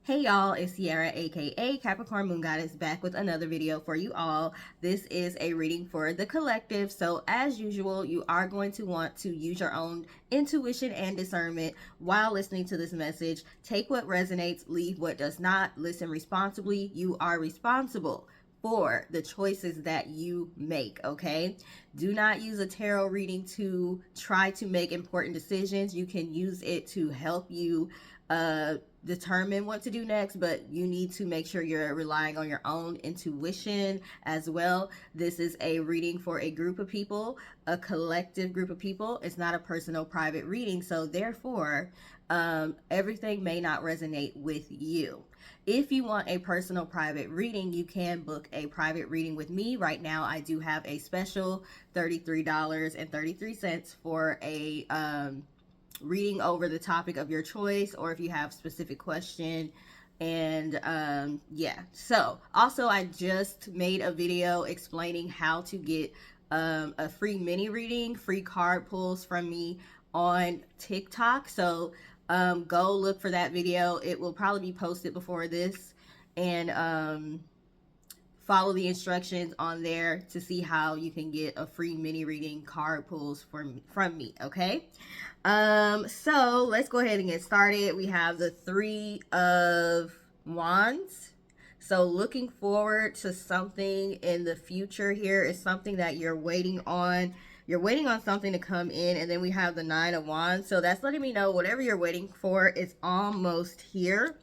Hey y'all, it's Sierra aka Capricorn Moon Goddess back with another video for you all. This is a reading for the collective, so as usual you are going to want to use your own intuition and discernment while listening to this message. Take what resonates, leave what does not. Listen responsibly. You are responsible for the choices that you make, okay? Do not use a tarot reading to try to make important decisions. You can use it to help you determine what to do next, but you need to make sure you're relying on your own intuition as well. This is a reading for a group of people, a collective group of people. It's not a personal private reading, so therefore everything may not resonate with you. If you want a personal private reading, you can book a private reading with me. Right now I do have a special $33.33 for a reading over the topic of your choice, or if you have specific question. And yeah, so also I just made a video explaining how to get a free mini reading, free card pulls from me on TikTok. So go look for that video. It will probably be posted before this, and follow the instructions on there to see how you can get a free mini reading card pulls from me, okay? So let's go ahead and get started. We have the Three of Wands. So looking forward to something in the future here is something that you're waiting on. You're waiting on something to come in, and then we have the Nine of Wands. So that's letting me know whatever you're waiting for is almost here.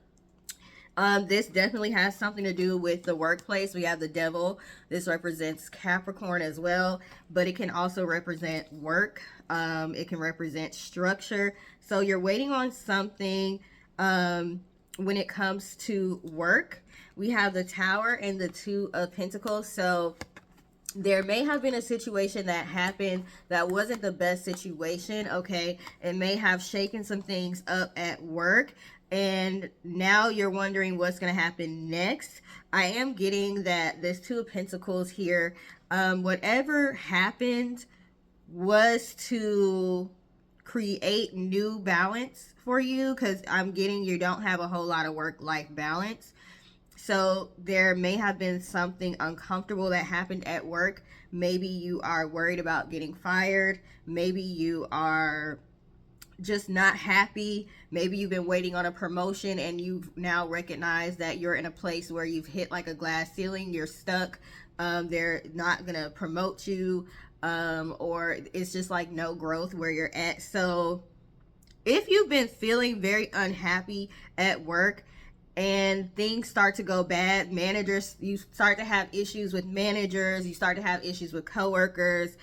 This definitely has something to do with the workplace. We have the Devil. This represents Capricorn as well, but it can also represent work. It can represent structure. So you're waiting on something when it comes to work. We have the Tower and the Two of Pentacles. So there may have been a situation that happened that wasn't the best situation, okay? It may have shaken some things up at work, and now you're wondering what's going to happen next. I am getting that this Two of Pentacles here, whatever happened was to create new balance for you, because I'm getting you don't have a whole lot of work-life balance. So there may have been something uncomfortable that happened at work. Maybe you are worried about getting fired. Maybe you are just not happy. Maybe you've been waiting on a promotion and you've now recognized that you're in a place where you've hit like a glass ceiling. You're stuck. They're not going to promote you, or it's just like no growth where you're at. So if you've been feeling very unhappy at work and things start to go bad, managers, you start to have issues with managers, you start to have issues with coworkers,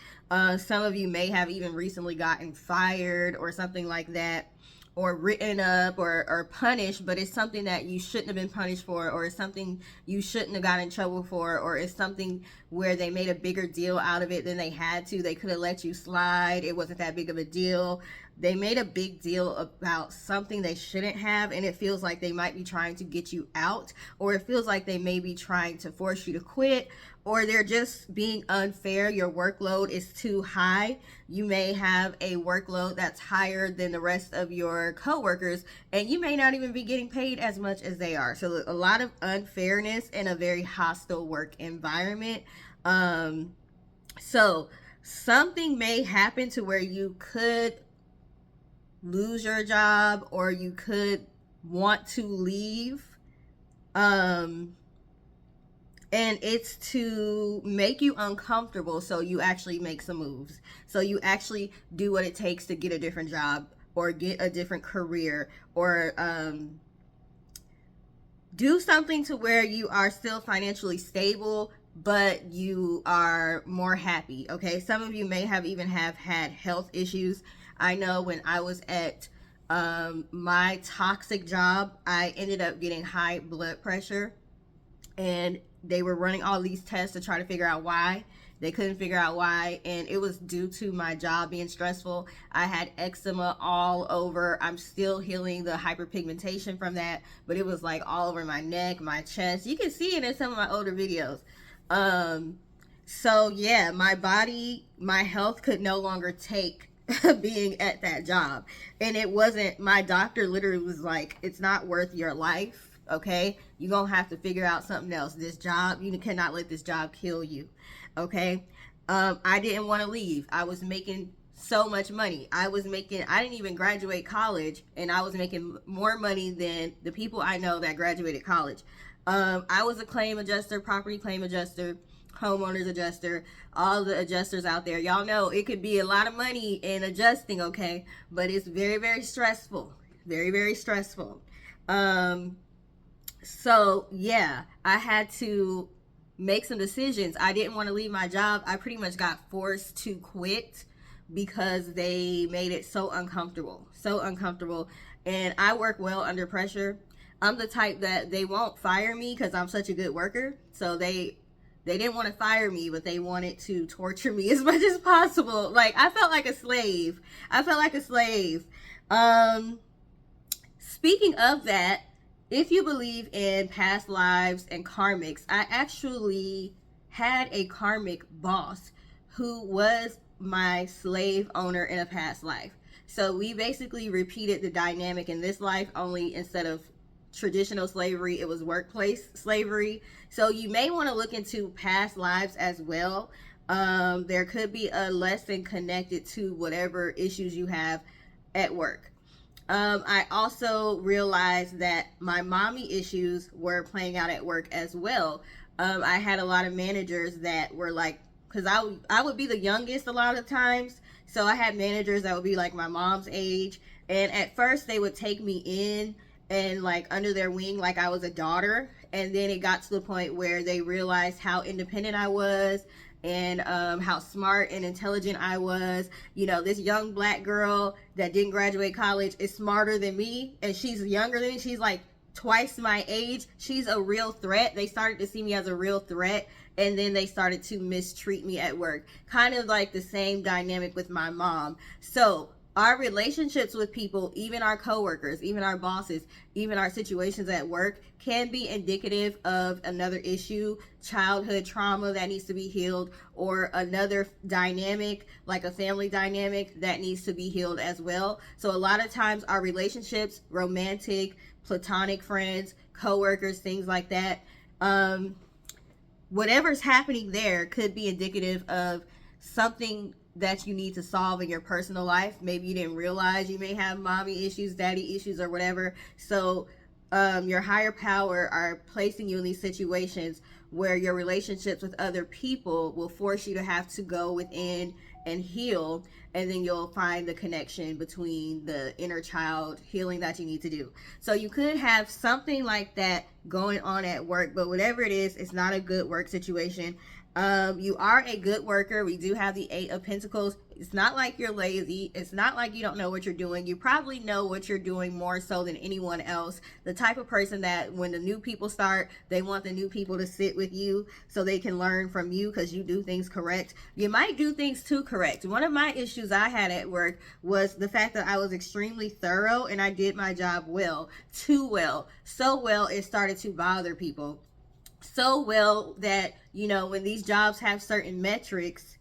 some of you may have even recently gotten fired or something like that, or written up or punished, but it's something that you shouldn't have been punished for, or it's something you shouldn't have got in trouble for, or it's something where they made a bigger deal out of it than they had to. They could have let you slide. It wasn't that big of a deal. They made a big deal about something they shouldn't have, and it feels like they might be trying to get you out, or it feels like they may be trying to force you to quit, or they're just being unfair. Your workload is too high. You may have a workload that's higher than the rest of your coworkers, and you may not even be getting paid as much as they are. So a lot of unfairness in a very hostile work environment. So something may happen to where you could lose your job, or you could want to leave, and it's to make you uncomfortable, so you actually make some moves, so you actually do what it takes to get a different job or get a different career, or do something to where you are still financially stable but you are more happy, okay? Some of you may have even have had health issues. I know when I was at my toxic job, I ended up getting high blood pressure, and they were running all these tests to try to figure out why. They couldn't figure out why, and it was due to my job being stressful. I had eczema all over. I'm still healing the hyperpigmentation from that, but it was like all over my neck, my chest. You can see it in some of my older videos. So yeah, my body, my health could no longer take being at that job. And it wasn't, my doctor literally was like, it's not worth your life. okay? You're gonna have to figure out something else. This job, you cannot let this job kill you, okay? I didn't want to leave. I was making so much money. I didn't even graduate college, and I was making more money than the people I know that graduated college. I was a claim adjuster, property claim adjuster, homeowners adjuster, all the adjusters out there. Y'all know it could be a lot of money in adjusting, okay? But it's very, very stressful. Very, very stressful. So yeah, I had to make some decisions. I didn't want to leave my job. I pretty much got forced to quit because they made it so uncomfortable. So uncomfortable. And I work well under pressure. I'm the type that they won't fire me because I'm such a good worker. So they didn't want to fire me, but they wanted to torture me as much as possible. Like, I felt like a slave. Speaking of that, if you believe in past lives and karmics, I actually had a karmic boss who was my slave owner in a past life. So we basically repeated the dynamic in this life, only instead of traditional slavery, it was workplace slavery. So you may want to look into past lives as well. There could be a lesson connected to whatever issues you have at work. I also realized that my mommy issues were playing out at work as well. I had a lot of managers that were like, because I would be the youngest a lot of times. So I had managers that would be like my mom's age. And at first they would take me in and like under their wing like I was a daughter. And then it got to the point where they realized how independent I was and how smart and intelligent I was. You know, this young black girl that didn't graduate college is smarter than me, and she's younger than me. She's like twice my age. She's a real threat. They started to see me as a real threat, and then they started to mistreat me at work. Kind of like the same dynamic with my mom. So our relationships with people, even our coworkers, even our bosses, even our situations at work, can be indicative of another issue, childhood trauma that needs to be healed, or another dynamic, like a family dynamic that needs to be healed as well. So a lot of times our relationships, romantic, platonic friends, coworkers, things like that, whatever's happening there could be indicative of something that you need to solve in your personal life. Maybe you didn't realize you may have mommy issues, daddy issues, or whatever. So your higher power are placing you in these situations where your relationships with other people will force you to have to go within and heal, and then you'll find the connection between the inner child healing that you need to do. So you could have something like that going on at work, but whatever it is, it's not a good work situation. You are a good worker. We do have the 8 of Pentacles. It's not like you're lazy. It's not like you don't know what you're doing. You probably know what you're doing more so than anyone else. The type of person that when the new people start, they want the new people to sit with you so they can learn from you because you do things correct. You might do things too correct. One of my issues I had at work was the fact that I was extremely thorough and I did my job well, too well. So well, it started to bother people. So well that, you know, when these jobs have certain metrics,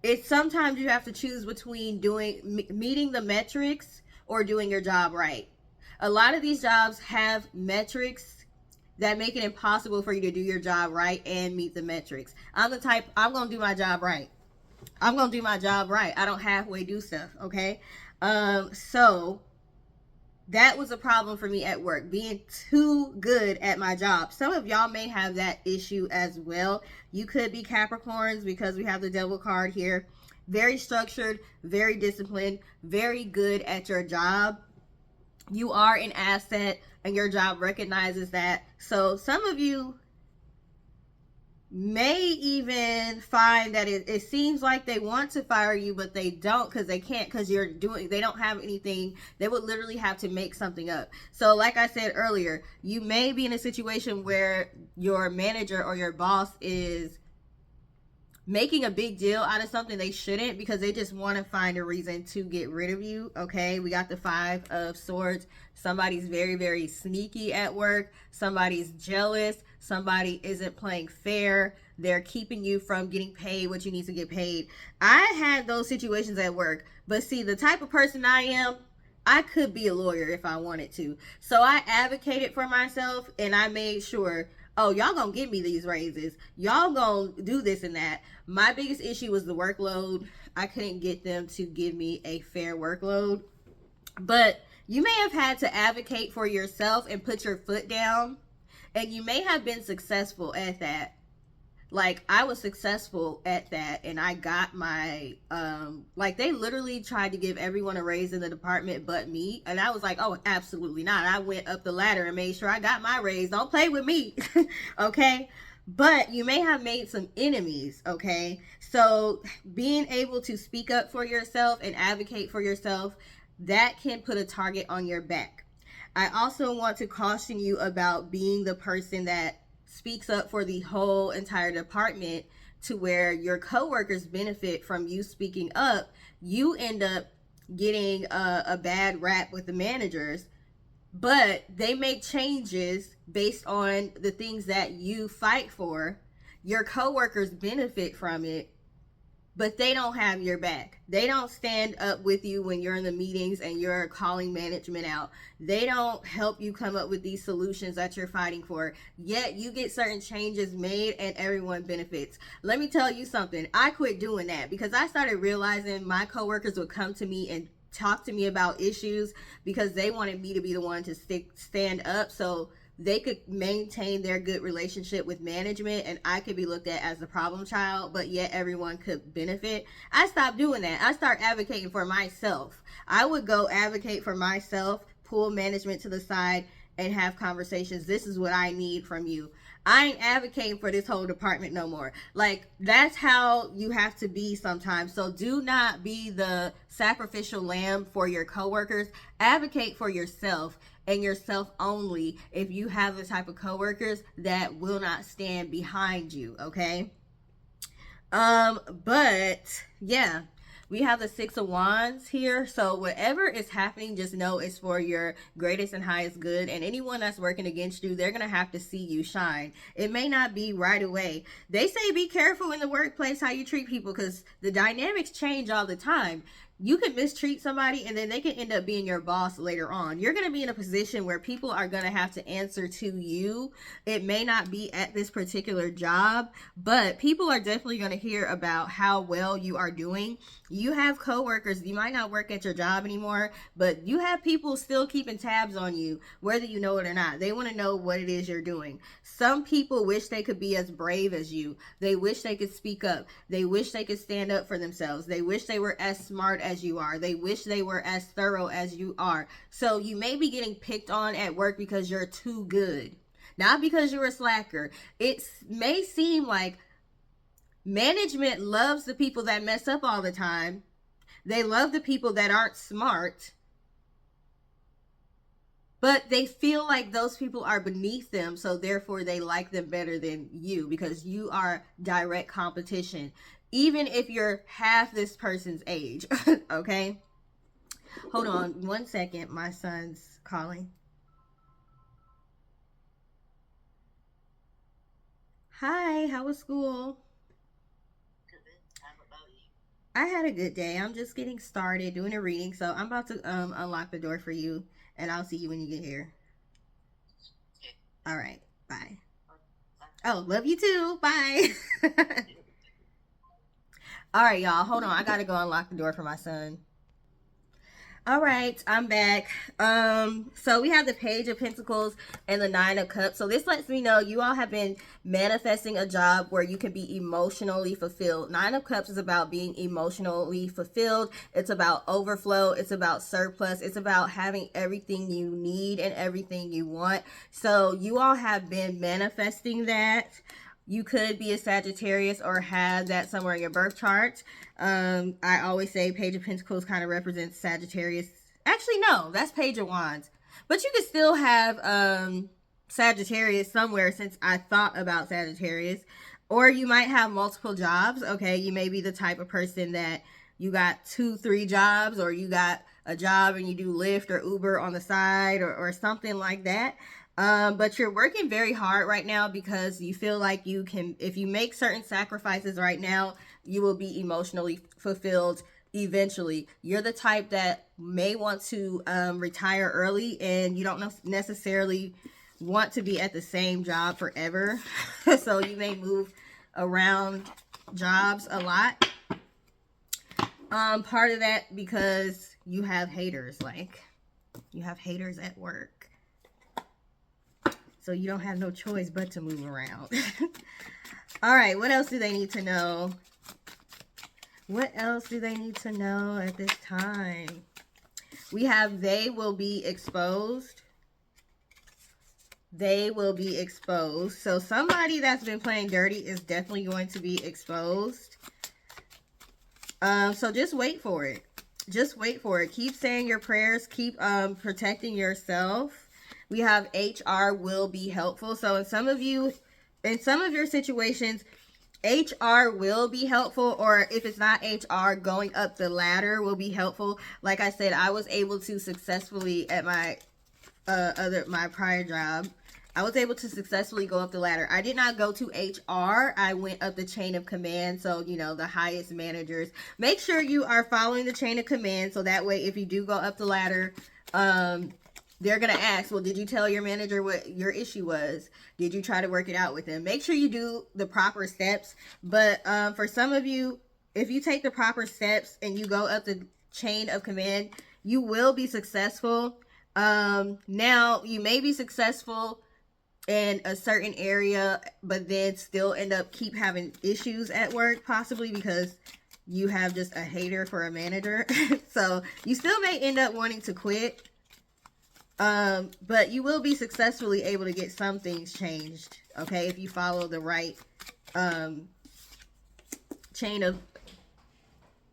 it's sometimes you have to choose between meeting the metrics or doing your job right. A lot of these jobs have metrics that make it impossible for you to do your job right and meet the metrics. I'm the type, I'm going to do my job right. I don't halfway do stuff, okay? So that was a problem for me at work, being too good at my job. Some of y'all may have that issue as well. You could be Capricorns because we have the Devil card here. Very structured, very disciplined, very good at your job. You are an asset and your job recognizes that. So some of you may even find that it seems like they want to fire you, but they don't because they can't, because they don't have anything. They would literally have to make something up. So like I said earlier, you may be in a situation where your manager or your boss is making a big deal out of something they shouldn't because they just want to find a reason to get rid of you. Okay, we got the 5 of Swords. Somebody's very, very sneaky at work. Somebody's jealous. Somebody isn't playing fair. They're keeping you from getting paid what you need to get paid. I had those situations at work, but see, the type of person I am, I could be a lawyer if I wanted to. So I advocated for myself and I made sure, oh, y'all gonna give me these raises. Y'all gonna do this and that. My biggest issue was the workload. I couldn't get them to give me a fair workload. But you may have had to advocate for yourself and put your foot down, and you may have been successful at that. Like, I was successful at that, and I got my like, they literally tried to give everyone a raise in the department but me, and I was like, oh, absolutely not. I went up the ladder and made sure I got my raise. Don't play with me. Okay. But you may have made some enemies. Okay, so being able to speak up for yourself and advocate for yourself, that can put a target on your back. I also want to caution you about being the person that speaks up for the whole entire department, to where your coworkers benefit from you speaking up. You end up getting a bad rap with the managers, but they make changes based on the things that you fight for. Your coworkers benefit from it, but they don't have your back. They don't stand up with you when you're in the meetings and you're calling management out. They don't help you come up with these solutions that you're fighting for. Yet you get certain changes made and everyone benefits. Let me tell you something. I quit doing that because I started realizing my coworkers would come to me and talk to me about issues because they wanted me to be the one to stand up, so they could maintain their good relationship with management and I could be looked at as the problem child, but yet everyone could benefit. I stopped doing that. I started advocating for myself. I would go advocate for myself, pull management to the side and have conversations. This is what I need from you. I ain't advocating for this whole department no more. Like, that's how you have to be sometimes. So do not be the sacrificial lamb for your coworkers. Advocate for yourself and yourself only if you have the type of coworkers that will not stand behind you, okay? But yeah, we have the Six of Wands here. So whatever is happening, just know it's for your greatest and highest good. And anyone that's working against you, they're going to have to see you shine. It may not be right away. They say be careful in the workplace how you treat people because the dynamics change all the time. You can mistreat somebody and then they can end up being your boss later on. You're going to be in a position where people are going to have to answer to you. It may not be at this particular job, but people are definitely going to hear about how well you are doing. You have coworkers. You might not work at your job anymore, but you have people still keeping tabs on you, whether you know it or not. They want to know what it is you're doing. Some people wish they could be as brave as you. They wish they could speak up. They wish they could stand up for themselves. They wish they were as smart as you are. They wish they were as thorough as you are. So you may be getting picked on at work because you're too good, not because you're a slacker. It may seem like management loves the people that mess up all the time. They love the people that aren't smart, but they feel like those people are beneath them, so therefore they like them better than you because you are direct competition, even if you're half this person's age. Okay, hold on 1 second, my son's calling. Hi, how was school? I had a good day. I'm just getting started doing a reading, so I'm about to unlock the door for you, and I'll see you when you get here. All right, bye. Oh, love you too. Bye. All right, y'all. Hold on. I gotta go unlock the door for my son. All right, I'm back. So we have the Page of Pentacles and the Nine of Cups. So this lets me know you all have been manifesting a job where you can be emotionally fulfilled. Nine of Cups is about being emotionally fulfilled. It's about overflow. It's about surplus. It's about having everything you need and everything you want. So you all have been manifesting that. You could be a Sagittarius or have that somewhere in your birth chart. I always say Page of Pentacles kind of represents Sagittarius. Actually, no, that's Page of Wands. But you could still have Sagittarius somewhere, since I thought about Sagittarius. Or you might have multiple jobs. Okay, you may be the type of person that you got 2-3 jobs, or you got a job and you do Lyft or Uber on the side, or something like that. But you're working very hard right now because you feel like you can, if you make certain sacrifices right now, you will be emotionally fulfilled eventually. You're the type that may want to retire early, and you don't necessarily want to be at the same job forever. So you may move around jobs a lot. Part of that because you have haters, like you have haters at work. So you don't have no choice but to move around. All right, what else do they need to know? What else do they need to know at this time? We have they will be exposed. They will be exposed. So somebody that's been playing dirty is definitely going to be exposed. So just wait for it. Just wait for it. Keep saying your prayers. Keep protecting yourself. We have HR will be helpful. So in some of your situations, HR will be helpful, or if it's not HR, going up the ladder will be helpful. Like I said, I was able to successfully at my my prior job, I was able to successfully go up the ladder. I did not go to HR. I went up the chain of command. So, you know, the highest managers. Make sure you are following the chain of command. So that way, if you do go up the ladder, they're going to ask, well, did you tell your manager what your issue was? Did you try to work it out with them? Make sure you do the proper steps. But for some of you, if you take the proper steps and you go up the chain of command, you will be successful. Now, you may be successful in a certain area, but then still end up keep having issues at work, possibly because you have just a hater for a manager. So you still may end up wanting to quit. But you will be successfully able to get some things changed, okay, if you follow the right chain of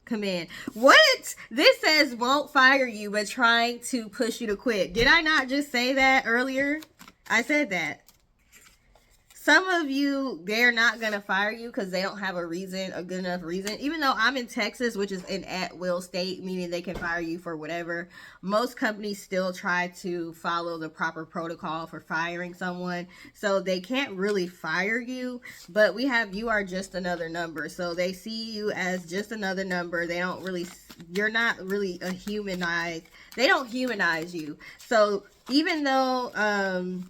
command. What? This says won't fire you, but trying to push you to quit. Did I not just say that earlier? I said that. Some of you, they're not going to fire you because they don't have a reason, a good enough reason. Even though I'm in Texas, which is an at-will state, meaning they can fire you for whatever, most companies still try to follow the proper protocol for firing someone. So they can't really fire you, but we have, you are just another number. So they see you as just another number. They don't really, you're not really a humanized, they don't humanize you. So even though,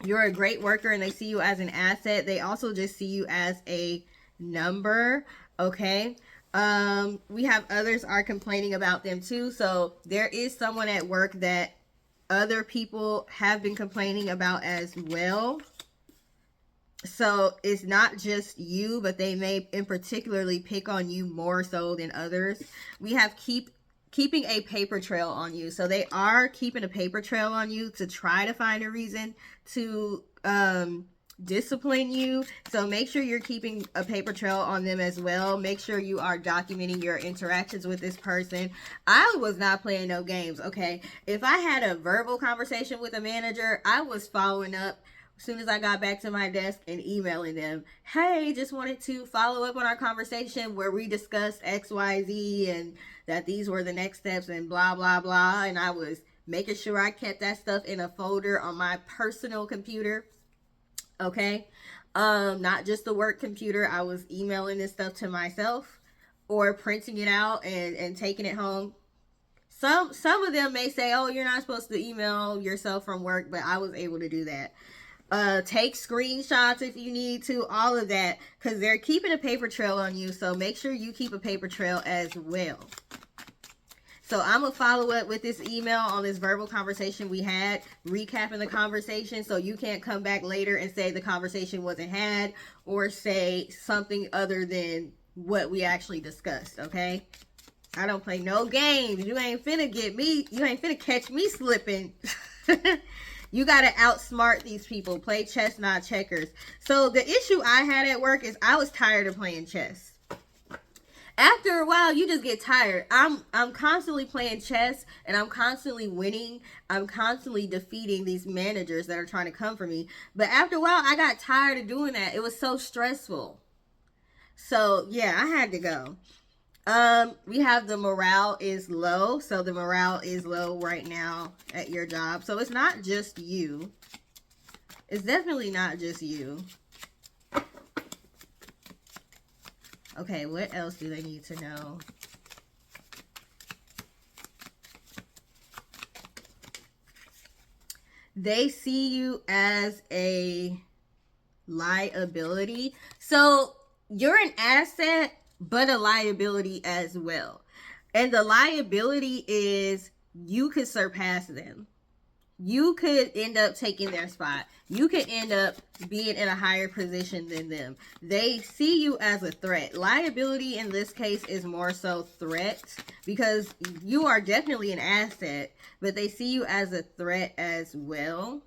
you're a great worker and they see you as an asset, they also just see you as a number, okay? We have others are complaining about them too. So there is someone at work that other people have been complaining about as well. So it's not just you, but they may in particularly pick on you more so than others. We have keeping a paper trail on you. So they are keeping a paper trail on you to try to find a reason to discipline you. So make sure you're keeping a paper trail on them as well. Make sure you are documenting your interactions with this person. I was not playing no games, okay? If I had a verbal conversation with a manager, I was following up as soon as I got back to my desk and emailing them, hey, just wanted to follow up on our conversation where we discussed XYZ and that these were the next steps and blah, blah, blah. And I was making sure I kept that stuff in a folder on my personal computer. Okay. Not just the work computer. I was emailing this stuff to myself or printing it out and taking it home. Some of them may say, oh, you're not supposed to email yourself from work, but I was able to do that. Take screenshots if you need to, all of that, because they're keeping a paper trail on you. So make sure you keep a paper trail as well. So I'm going to follow up with this email on this verbal conversation we had, recapping the conversation so you can't come back later and say the conversation wasn't had or say something other than what we actually discussed, okay? I don't play no games. You ain't finna get me. You ain't finna catch me slipping. You got to outsmart these people. Play chess, not checkers. So the issue I had at work is I was tired of playing chess. After a while, you just get tired. I'm constantly playing chess and I'm constantly winning. I'm constantly defeating these managers that are trying to come for me. But after a while, I got tired of doing that. It was so stressful. So yeah, I had to go. We have the morale is low. So the morale is low right now at your job. So it's not just you. It's definitely not just you. Okay, what else do they need to know? they see you as a liability. So you're an asset, but a liability as well. And the liability is you could surpass them. You could end up taking their spot. You could end up being in a higher position than them. They see you as a threat. Liability in this case is more so threat, because you are definitely an asset, but they see you as a threat as well.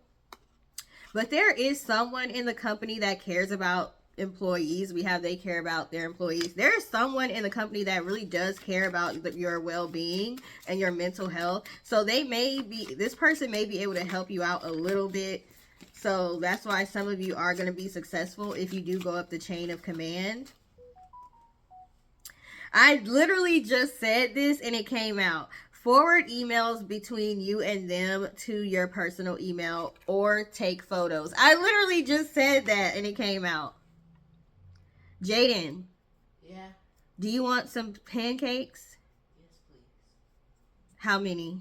But there is someone in the company that cares about employees. They care about their employees. There is someone in the company that really does care about your well-being and your mental health. So this person may be able to help you out a little bit. So that's why some of you are going to be successful if you do go up the chain of command. I literally just said this and it came out. Forward emails between you and them to your personal email, or take photos. I literally just said that and it came out. Jaden. Yeah. Do you want some pancakes? Yes, please. How many?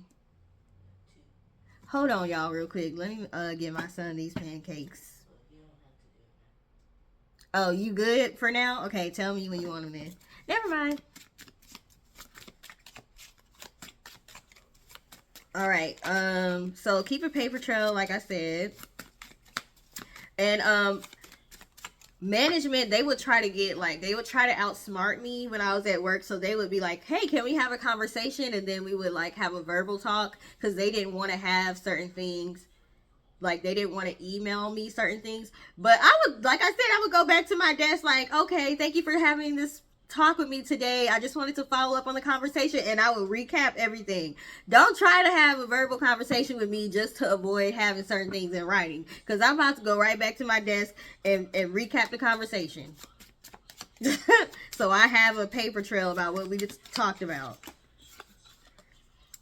2. Hold on, y'all, real quick. Let me give my son these pancakes. Well, you don't have to do it now. Oh, you good for now? Okay, tell me when you want them then. Never mind. All right. So keep a paper trail, like I said. And management, they would try to outsmart me when I was at work. So they would be like, hey, can we have a conversation? And then we would like have a verbal talk, because they didn't want to have certain things. Like, they didn't want to email me certain things. But I would, like I said, I would go back to my desk like, okay, thank you for having this talk with me today. I just wanted to follow up on the conversation, and I would recap everything. Don't try to have a verbal conversation with me just to avoid having certain things in writing, because I'm about to go right back to my desk and recap the conversation. So I have a paper trail about what we just talked about.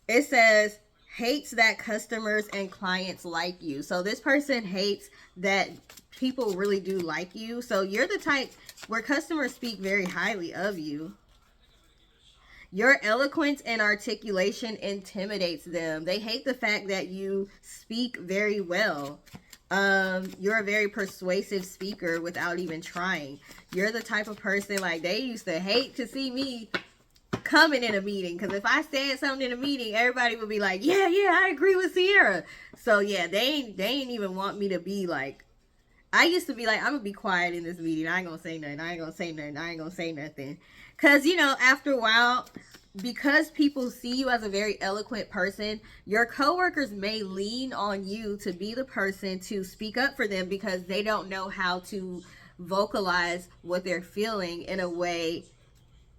It says, hates that customers and clients like you. So this person hates that people really do like you. So you're the type where customers speak very highly of you. Your eloquence and articulation intimidates them. They hate the fact that you speak very well. You're a very persuasive speaker without even trying. You're the type of person, like, they used to hate to see me coming in a meeting, because if I said something in a meeting, everybody would be like, yeah, I agree with Sierra. So yeah, they ain't even want me to be like, I used to be like, I'm gonna be quiet in this meeting. I ain't gonna say nothing. Because, after a while, because people see you as a very eloquent person, your coworkers may lean on you to be the person to speak up for them, because they don't know how to vocalize what they're feeling in a way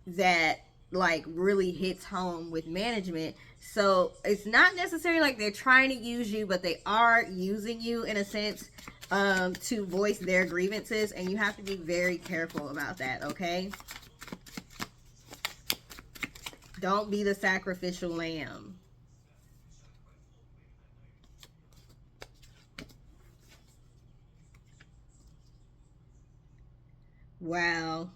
that like really hits home with management. So it's not necessarily like they're trying to use you, but they are using you in a sense to voice their grievances, and you have to be very careful about that, okay? Don't be the sacrificial lamb. Wow.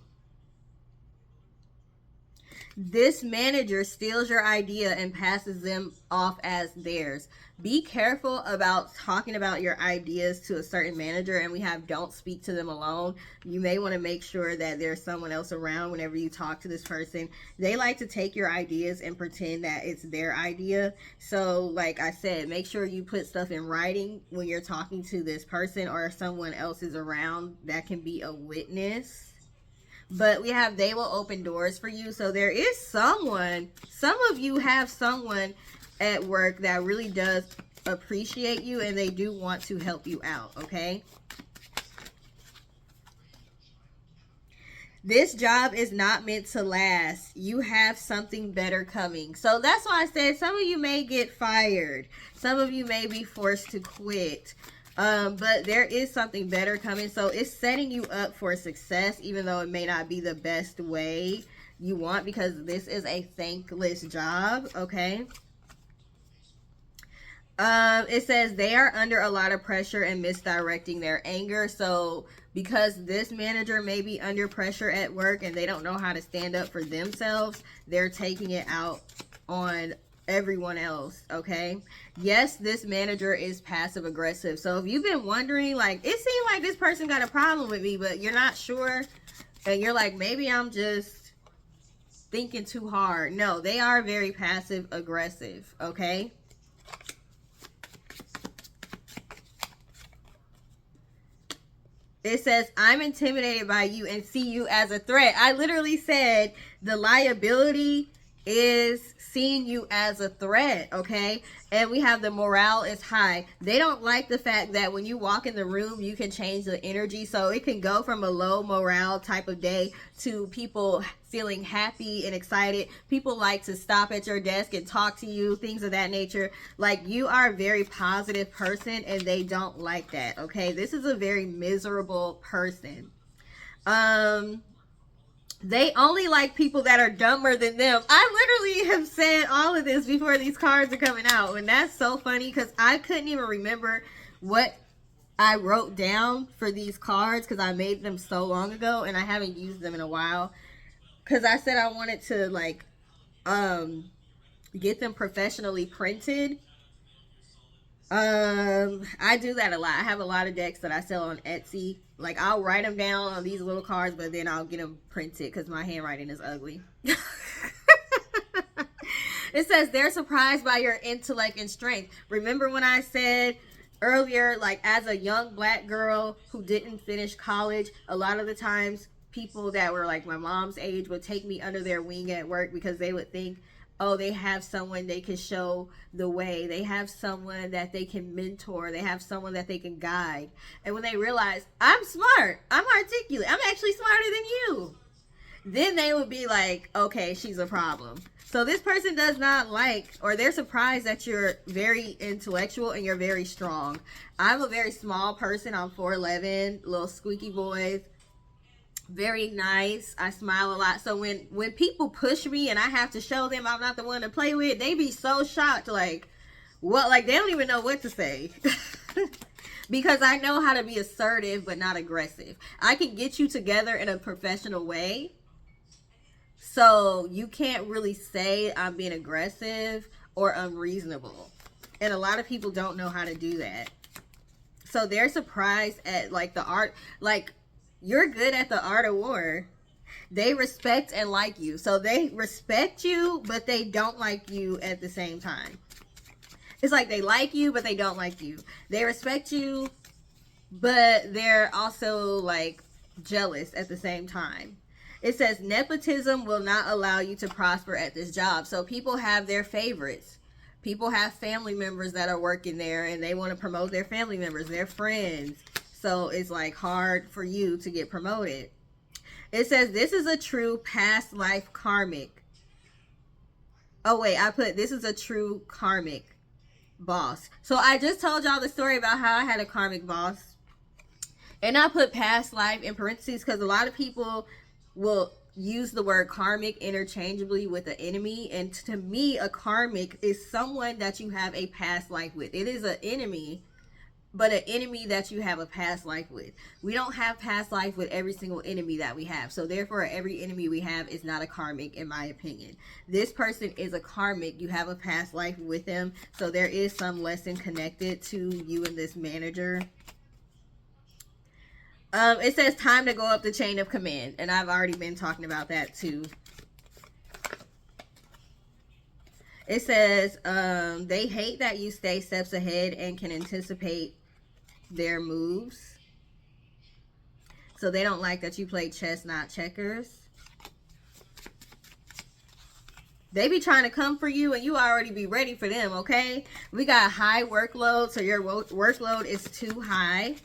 This manager steals your idea and passes them off as theirs. Be careful about talking about your ideas to a certain manager, and we have don't speak to them alone. You may want to make sure that there's someone else around whenever you talk to this person. They like to take your ideas and pretend that it's their idea. So like I said, make sure you put stuff in writing when you're talking to this person, or if someone else is around that can be a witness. But we have, they will open doors for you. So there is someone, some of you have someone at work that really does appreciate you, and they do want to help you out, okay? This job is not meant to last. You have something better coming. So that's why I said some of you may get fired. Some of you may be forced to quit. But there is something better coming. So it's setting you up for success, even though it may not be the best way you want, because this is a thankless job, okay? It says they are under a lot of pressure and misdirecting their anger. So because this manager may be under pressure at work and they don't know how to stand up for themselves, they're taking it out on everyone else, okay? Yes, this manager is passive aggressive. So if you've been wondering, like, it seemed like this person got a problem with me, but you're not sure, and you're like, maybe I'm just thinking too hard. No, they are very passive aggressive, okay? It says, I'm intimidated by you and see you as a threat. I literally said the liability is seeing you as a threat, okay? And we have the morale is high. They don't like the fact that when you walk in the room, you can change the energy. So it can go from a low morale type of day to people feeling happy and excited. People like to stop at your desk and talk to you, things of that nature. Like, you are a very positive person and they don't like that, okay? This is a very miserable person. They only like people that are dumber than them. I literally have said all of this before these cards are coming out. And that's so funny because I couldn't even remember what I wrote down for these cards because I made them so long ago and I haven't used them in a while. Because I said I wanted to, like, get them professionally printed. I do that a lot. I have a lot of decks that I sell on Etsy. Like, I'll write them down on these little cards, but then I'll get them printed because my handwriting is ugly. It says, they're surprised by your intellect and strength. Remember when I said earlier, like, as a young black girl who didn't finish college, a lot of the times people that were like my mom's age would take me under their wing at work because they would think, oh, they have someone they can show the way. They have someone that they can mentor. They have someone that they can guide. And when they realize, I'm smart, I'm articulate, I'm actually smarter than you, then they would be like, okay, she's a problem. So this person does not like, or they're surprised that you're very intellectual and you're very strong. I'm a very small person. I'm 4'11", little squeaky voice. Very nice. I smile a lot. So when people push me and I have to show them I'm not the one to play with, they be so shocked, like, what? Like, they don't even know what to say. Because I know how to be assertive but not aggressive. I can get you together in a professional way, so you can't really say I'm being aggressive or unreasonable. And a lot of people don't know how to do that. So they're surprised at, like, the art, like, you're good at the art of war. They respect and like you. So they respect you, but they don't like you at the same time. It's like they like you, but they don't like you. They respect you, but they're also, like, jealous at the same time. It says nepotism will not allow you to prosper at this job. So people have their favorites. People have family members that are working there and they want to promote their family members, their friends. So it's, like, hard for you to get promoted. It says this is a true past life karmic. Oh wait, I put this is a true karmic boss. So I just told y'all the story about how I had a karmic boss. And I put past life in parentheses because a lot of people will use the word karmic interchangeably with an enemy. And to me, a karmic is someone that you have a past life with. It is an enemy, but an enemy that you have a past life with. We don't have past life with every single enemy that we have. So therefore, every enemy we have is not a karmic, in my opinion. This person is a karmic. You have a past life with them. So there is some lesson connected to you and this manager. It says time to go up the chain of command. And I've already been talking about that too. It says they hate that you stay steps ahead and can anticipate their moves. So they don't like that you play chess, not checkers. They be trying to come for you and you already be ready for them, okay? We got high workload, so your workload is too high.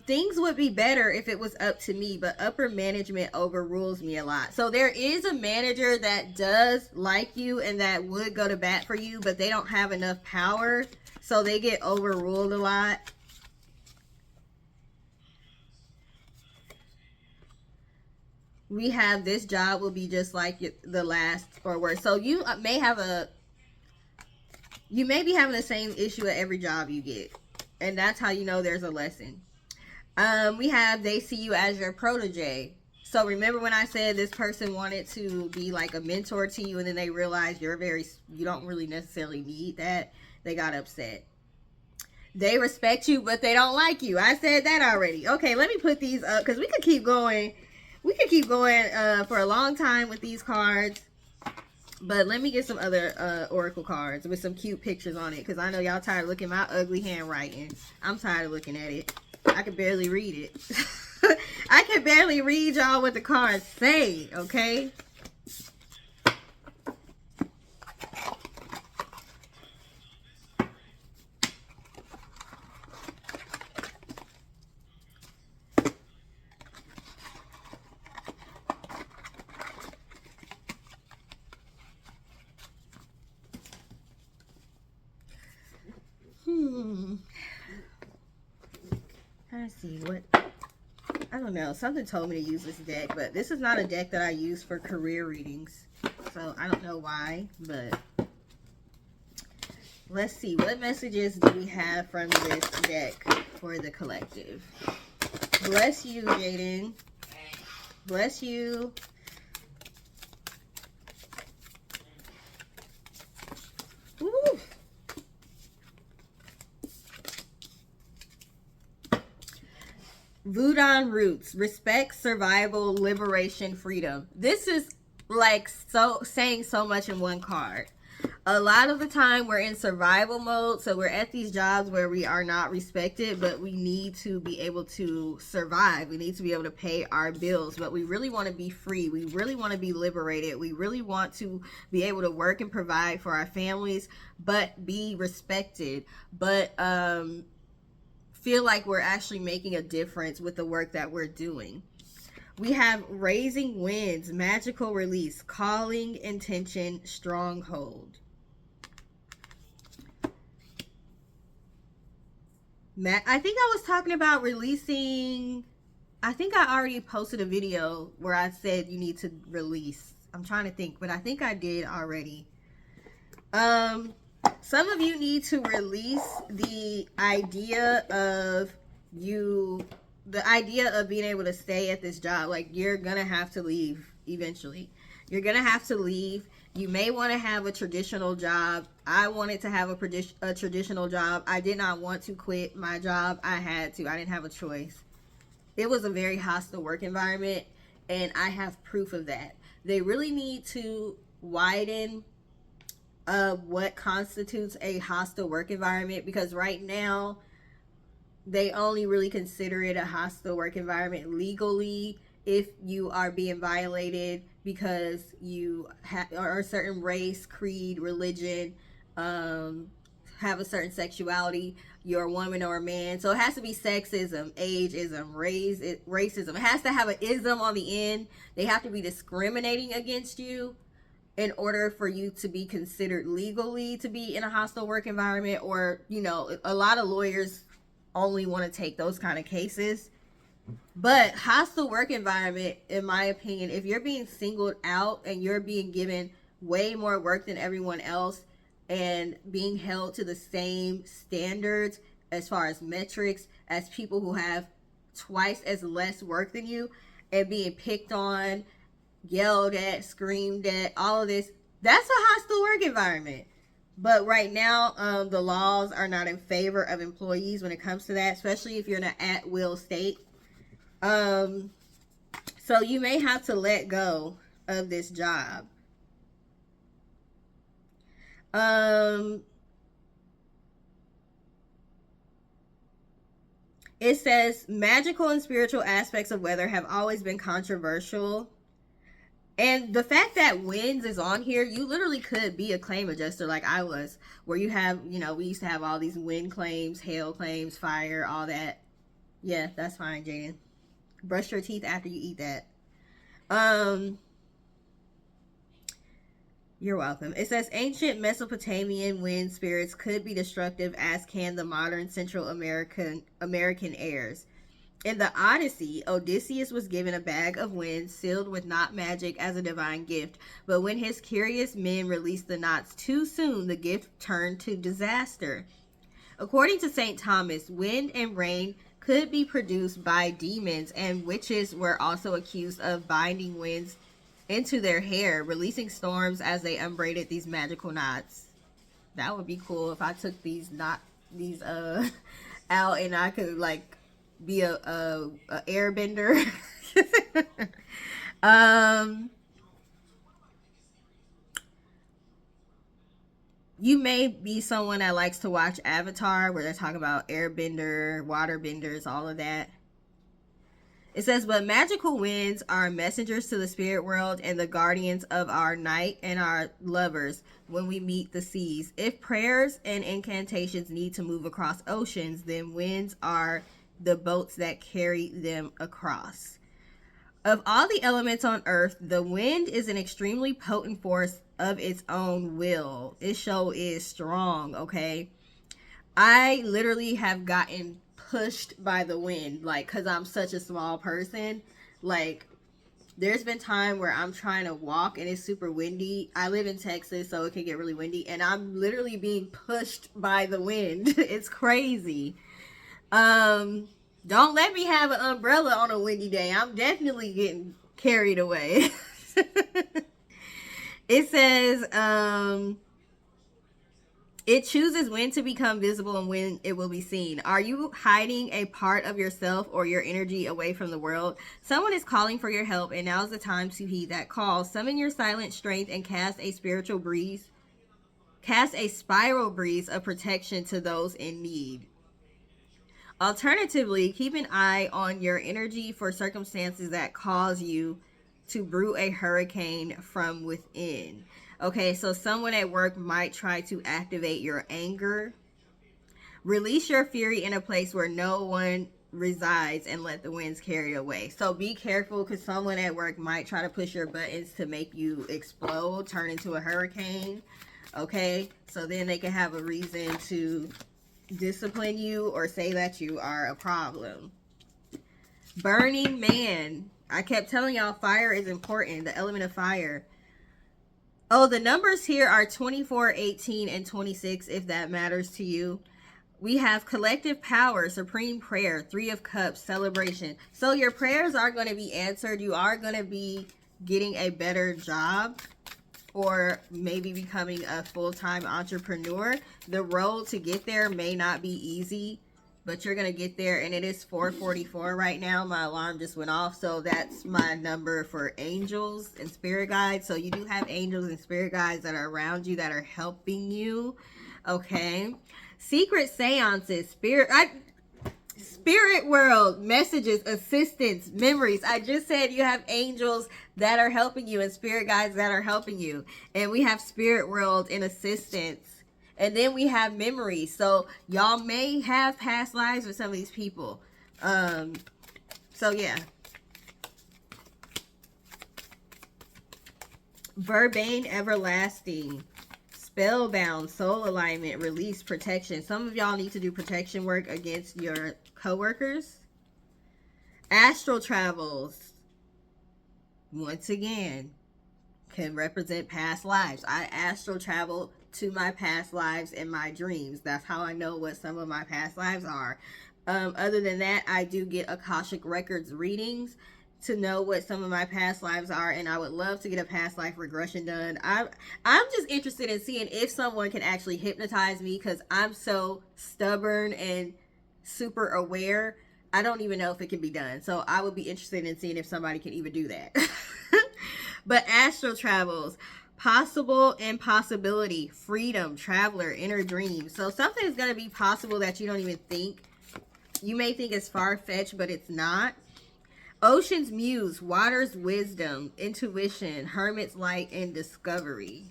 Things would be better if it was up to me, but upper management overrules me a lot. So there is a manager that does like you and that would go to bat for you, but they don't have enough power, so they get overruled a lot. We have this job will be just like the last or worse. So you may be having the same issue at every job you get. And that's how you know there's a lesson. We have they see you as your protege. So remember when I said this person wanted to be like a mentor to you, and then they realized you don't really necessarily need that. They got upset. They respect you, but they don't like you. I said that already. Okay, let me put these up because we could keep going. We could keep going for a long time with these cards. But let me get some other oracle cards with some cute pictures on it, because I know y'all tired of looking at my ugly handwriting. I'm tired of looking at it. I can barely read it. I can barely read y'all what the cards say, okay? Let's see what, I don't know, something told me to use this deck, but this is not a deck that I use for career readings, so I don't know why, but let's see, what messages do we have from this deck for the collective? Bless you, Jaden. Bless you. Woo. Voodoo roots, respect, survival, liberation, freedom. This is like so saying so much in one card. A lot of the time we're in survival mode, so we're at these jobs where we are not respected, but we need to be able to survive. We need to be able to pay our bills, but we really want to be free. We really want to be liberated. We really want to be able to work and provide for our families, but be respected, but feel like we're actually making a difference with the work that we're doing. We have raising winds, magical release, calling, intention, stronghold. I think I was talking about releasing. I think I already posted a video where I said you need to release. I'm trying to think, but I think I did already. Some of you need to release the idea of being able to stay at this job. Like, you're gonna have to leave eventually. You're gonna have to leave. You may want to have a traditional job. I wanted to have a traditional job. I did not want to quit my job. I had to. I didn't have a choice. It was a very hostile work environment, and I have proof of that. They really need to widen what constitutes a hostile work environment, because right now they only really consider it a hostile work environment legally if you are being violated because you are a certain race, creed, religion, have a certain sexuality, you're a woman or a man. So it has to be sexism, ageism, racism. It has to have an ism on the end. They have to be discriminating against you in order for you to be considered legally to be in a hostile work environment. Or, you know, a lot of lawyers only want to take those kind of cases. But hostile work environment, in my opinion, if you're being singled out and you're being given way more work than everyone else and being held to the same standards as far as metrics as people who have twice as less work than you, and being picked on, yelled at, screamed at, all of this, that's a hostile work environment. But right now, the laws are not in favor of employees when it comes to that, especially if you're in an at-will state. So you may have to let go of this job. It says magical and spiritual aspects of weather have always been controversial. And the fact that winds is on here, you literally could be a claim adjuster like I was, where you have, you know, we used to have all these wind claims, hail claims, fire, all that. Yeah, that's fine, Jaden. Brush your teeth after you eat that. You're welcome. It says ancient Mesopotamian wind spirits could be destructive, as can the modern Central American airs. In the Odyssey, Odysseus was given a bag of wind sealed with knot magic as a divine gift, but when his curious men released the knots too soon, the gift turned to disaster. According to St. Thomas, wind and rain could be produced by demons, and witches were also accused of binding winds into their hair, releasing storms as they unbraided these magical knots. That would be cool if I took these out and I could like be a airbender. um you may be someone that likes to watch Avatar, where they're talking about airbender, waterbenders, all of that. It says, but magical winds are messengers to the spirit world and the guardians of our night and our lovers when we meet the seas. If prayers and incantations need to move across oceans, then winds are the boats that carry them across. Of all the elements on earth, the wind is an extremely potent force of its own will. It show is strong, okay? I literally have gotten pushed by the wind, like, because I'm such a small person. Like, there's been time where I'm trying to walk and it's super windy. I live in Texas, so it can get really windy, and I'm literally being pushed by the wind. It's crazy. Don't let me have an umbrella on a windy day. I'm definitely getting carried away. It says, it chooses when to become visible and when it will be seen. Are you hiding a part of yourself or your energy away from the world? Someone is calling for your help, and now's the time to heed that call. Summon your silent strength and cast a spiritual breeze. Cast a spiral breeze of protection to those in need. Alternatively, keep an eye on your energy for circumstances that cause you to brew a hurricane from within. Okay, so someone at work might try to activate your anger. Release your fury in a place where no one resides and let the winds carry away. So be careful, because someone at work might try to push your buttons to make you explode, turn into a hurricane. Okay, so then they can have a reason to discipline you or say that you are a problem. Burning Man. I kept telling y'all fire is important, the element of fire. Oh, the numbers here are 24, 18, and 26, if that matters to you. We have collective power, supreme prayer, 3 of cups, celebration. So your prayers are going to be answered. You are going to be getting a better job, or maybe becoming a full-time entrepreneur. The road to get there may not be easy, but you're going to get there. And it is 4:44 right now. My alarm just went off. So that's my number for angels and spirit guides. So you do have angels and spirit guides that are around you, that are helping you. Okay. Secret seances, spirit world, messages, assistance, memories. I just said you have angels that are helping you and spirit guides that are helping you. And we have spirit world and assistance. And then we have memories. So y'all may have past lives with some of these people. So yeah. Verbane, everlasting. Spellbound, soul alignment, release, protection. Some of y'all need to do protection work against your coworkers. Astral travels, once again, can represent past lives. I astral travel to my past lives in my dreams. That's how I know what some of my past lives are. Other than that, I do get Akashic Records readings to know what some of my past lives are, and I would love to get a past life regression done. I'm just interested in seeing if someone can actually hypnotize me, because I'm so stubborn and super aware. I don't even know if it can be done. So I would be interested in seeing if somebody can even do that. But astral travels, possible impossibility, freedom, traveler, inner dream. So something is going to be possible that you don't even think. You may think it's far-fetched, but it's not. Ocean's muse, water's wisdom, intuition, hermit's light, and discovery.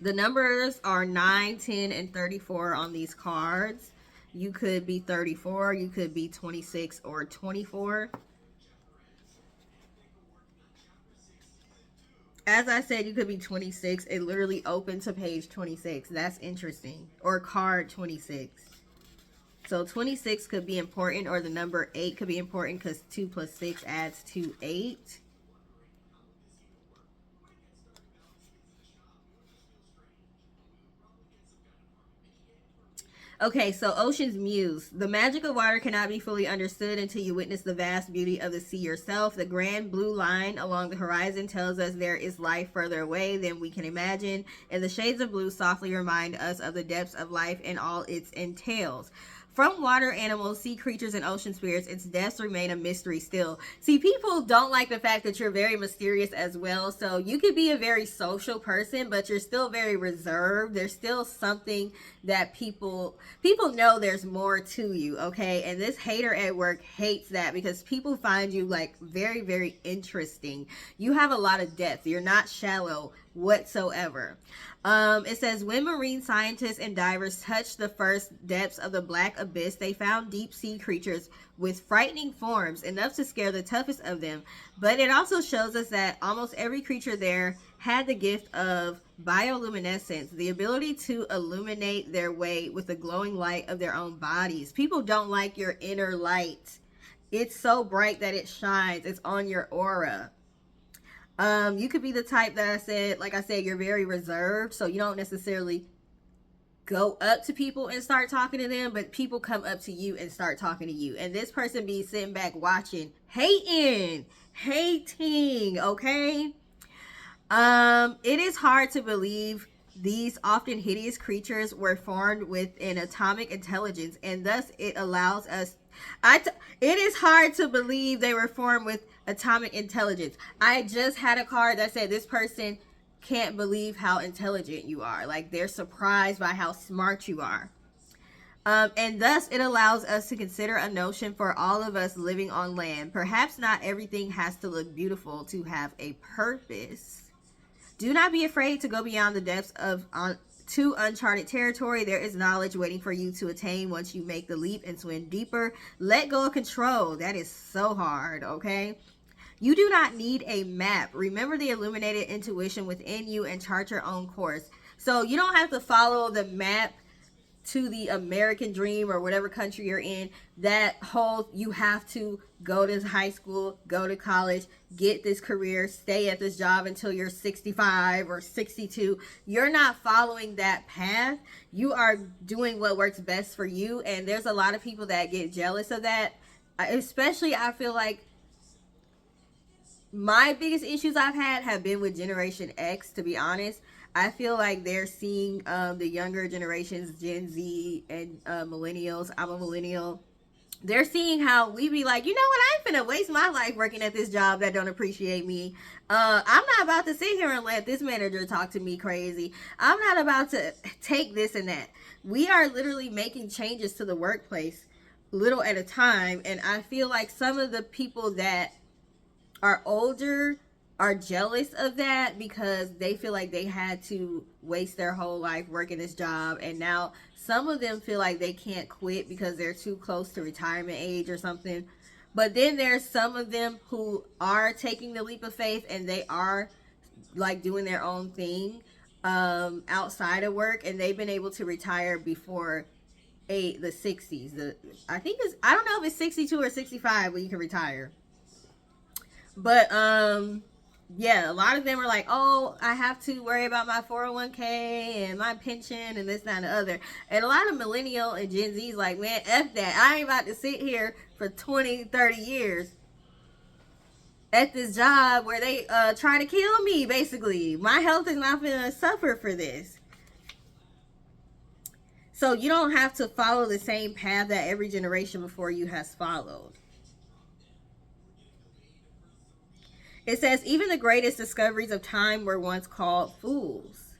The numbers are 9, 10, and 34 on these cards. You could be 34, you could be 26 or 24. As I said, you could be 26. It literally opened to page 26. That's interesting. Or card 26. So 26 could be important, or the number 8 could be important, because 2 plus 6 adds to 8. Okay, so Ocean's Muse. The magic of water cannot be fully understood until you witness the vast beauty of the sea yourself. The grand blue line along the horizon tells us there is life further away than we can imagine, and the shades of blue softly remind us of the depths of life and all its entails. From water animals, sea creatures, and ocean spirits, its depths remain a mystery still. See, people don't like the fact that you're very mysterious as well. So you could be a very social person, but you're still very reserved. There's still something that people know there's more to you, okay? And this hater at work hates that because people find you like very, very interesting. You have a lot of depth. You're not shallow whatsoever. It says when marine scientists and divers touched the first depths of the black abyss, they found deep sea creatures with frightening forms, enough to scare the toughest of them. But it also shows us that almost every creature there had the gift of bioluminescence, the ability to illuminate their way with the glowing light of their own bodies. People don't like your inner light. It's so bright that it shines. It's on your aura. You could be the type that I said, you're very reserved, so you don't necessarily go up to people and start talking to them, but people come up to you and start talking to you. And this person be sitting back watching, hating, okay? It is hard to believe these often hideous creatures were formed with an atomic intelligence, and thus it allows us. It is hard to believe they were formed with atomic intelligence. I just had a card that said this person can't believe how intelligent you are. Like, they're surprised by how smart you are. And thus it allows us to consider a notion for all of us living on land. Perhaps not everything has to look beautiful to have a purpose. Do not be afraid to go beyond the depths of to uncharted territory. There is knowledge waiting for you to attain once you make the leap and swim deeper. Let go of control. That is so hard, okay? You do not need a map. Remember the illuminated intuition within you and chart your own course. So you don't have to follow the map to the American dream or whatever country you're in. That whole, you have to go to high school, go to college, get this career, stay at this job until you're 65 or 62. You're not following that path. You are doing what works best for you. And there's a lot of people that get jealous of that. Especially, I feel like my biggest issues I've had have been with Generation X, to be honest. I feel like they're seeing the younger generations, Gen Z and millennials. I'm a millennial. They're seeing how we be like, you know what? I ain't finna waste my life working at this job that don't appreciate me. I'm not about to sit here and let this manager talk to me crazy. I'm not about to take this and that. We are literally making changes to the workplace little at a time. And I feel like some of the people that are older are jealous of that because they feel like they had to waste their whole life working this job, and now some of them feel like they can't quit because they're too close to retirement age or something. But then there's some of them who are taking the leap of faith and they are like doing their own thing outside of work, and they've been able to retire before the 60s. I don't know if it's 62 or 65 when you can retire. But yeah, a lot of them are like, oh, I have to worry about my 401k and my pension and this, that, and the other. And a lot of millennial and Gen Z's like, man, F that. I ain't about to sit here for 20, 30 years at this job where they try to kill me, basically. My health is not going to suffer for this. So you don't have to follow the same path that every generation before you has followed. It says, even the greatest discoveries of time were once called fools.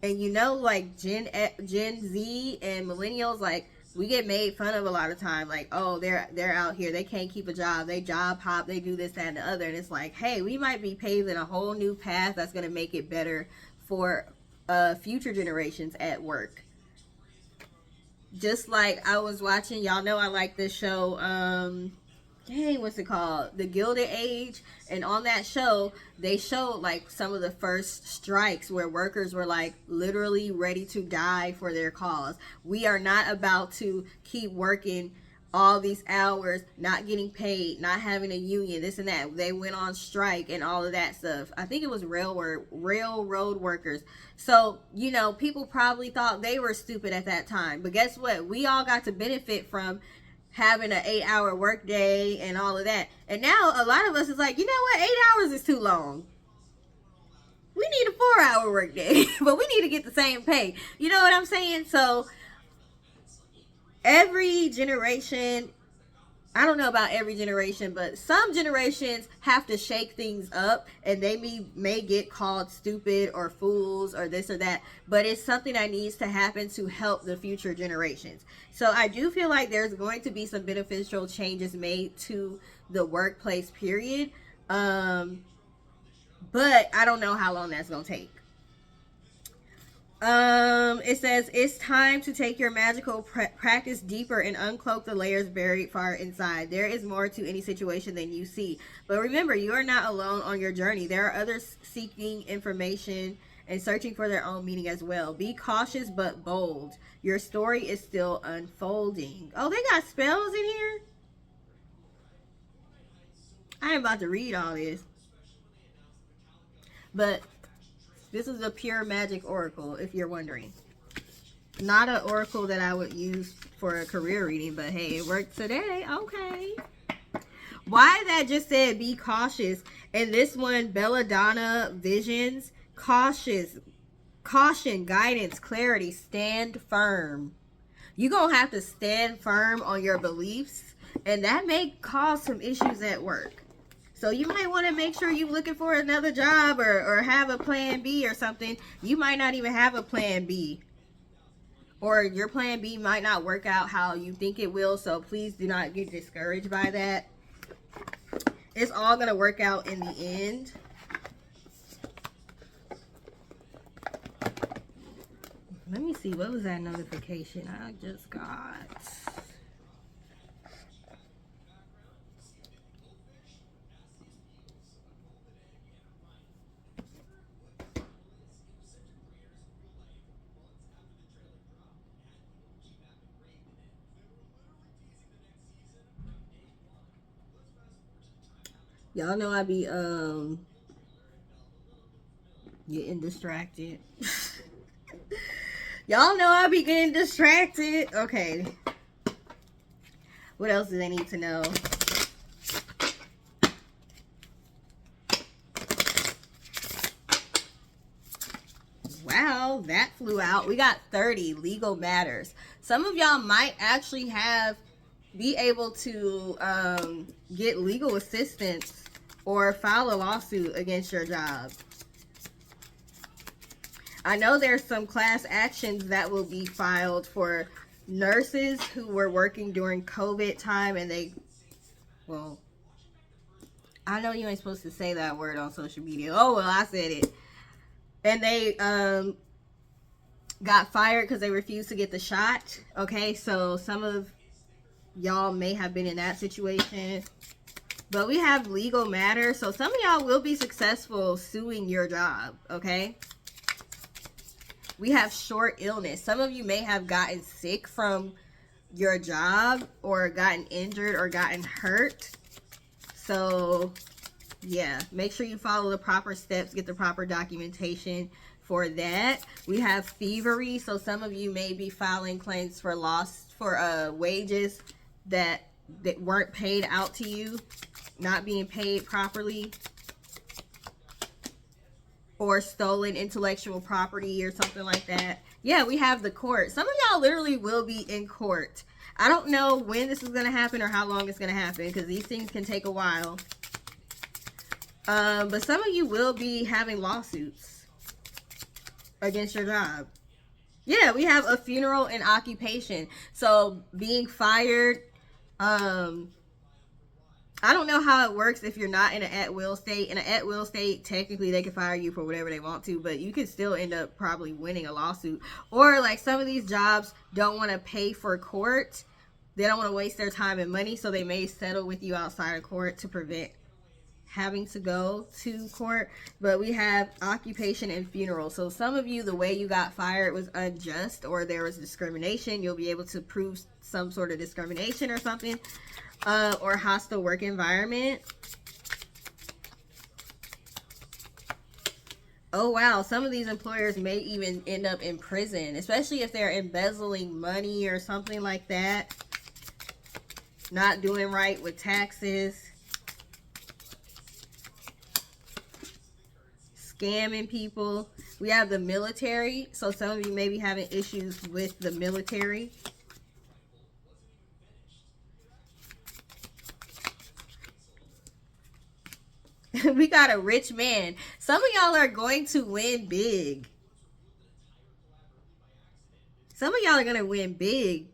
And you know, like Gen Z and millennials, like, we get made fun of a lot of time. Like, oh, they're out here, they can't keep a job, they job hop, they do this, that, and the other. And it's like, hey, we might be paving a whole new path that's going to make it better for future generations at work. Just like I was watching, y'all know I like this show, what's it called? The Gilded Age. And on that show, they showed like some of the first strikes where workers were like literally ready to die for their cause. We are not about to keep working all these hours, not getting paid, not having a union, this and that. They went on strike and all of that stuff. I think it was railroad workers. So, you know, people probably thought they were stupid at that time. But guess what? We all got to benefit from having an 8-hour work day and all of that. And now a lot of us is like, you know what? 8 hours is too long. We need a 4-hour work day, but we need to get the same pay. You know what I'm saying? So every generation, I don't know about every generation, but some generations have to shake things up, and they may get called stupid or fools or this or that, but it's something that needs to happen to help the future generations. So I do feel like there's going to be some beneficial changes made to the workplace period. But I don't know how long that's going to take. It says it's time to take your magical practice deeper and uncloak the layers buried far inside. There is more to any situation than you see. But remember, you are not alone on your journey. There are others seeking information and searching for their own meaning as well. Be cautious but bold. Your story is still unfolding. Oh, they got spells in here? I am about to read all this. But this is a pure magic oracle, if you're wondering. Not an oracle that I would use for a career reading, but hey, it worked today. Okay. Why that just said be cautious. And this one, Belladonna Visions, cautious, caution, guidance, clarity, stand firm. You're going to have to stand firm on your beliefs, and that may cause some issues at work. So you might want to make sure you're looking for another job or have a plan B or something. You might not even have a plan B. Or your plan B might not work out how you think it will. So please do not get discouraged by that. It's all going to work out in the end. Let me see. What was that notification I just got? Y'all know I be getting distracted. Y'all know I be getting distracted. Okay. What else do they need to know? Wow, that flew out. We got 30 legal matters. Some of y'all might actually be able to get legal assistance or file a lawsuit against your job. I know there's some class actions that will be filed for nurses who were working during COVID time, and well, I know you ain't supposed to say that word on social media. Oh, well, I said it. And they got fired because they refused to get the shot. Okay, so some of y'all may have been in that situation. But we have legal matters, so some of y'all will be successful suing your job, okay? We have short illness. Some of you may have gotten sick from your job or gotten injured or gotten hurt. So, yeah, make sure you follow the proper steps, get the proper documentation for that. We have thievery. So some of you may be filing claims for wages that weren't paid out to you, not being paid properly, or stolen intellectual property or something like that. Yeah, we have the court. Some of y'all literally will be in court. I don't know when this is going to happen or how long it's going to happen, because these things can take a while. But some of you will be having lawsuits against your job. Yeah, we have a funeral and occupation. So being fired, I don't know how it works if you're not in an at-will state. In an at-will state, technically they can fire you for whatever they want to, but you could still end up probably winning a lawsuit. Or like some of these jobs don't want to pay for court. They don't want to waste their time and money, so they may settle with you outside of court to prevent having to go to court. But we have occupation and funeral. So some of you, the way you got fired was unjust or there was discrimination. You'll be able to prove some sort of discrimination or something, or hostile work environment. Oh wow, some of these employers may even end up in prison, especially if they're embezzling money or something like that. Not doing right with taxes. Scamming people. We have the military, so some of you may be having issues with the military. We got a rich man. Some of y'all are going to win big. Some of y'all are going to win big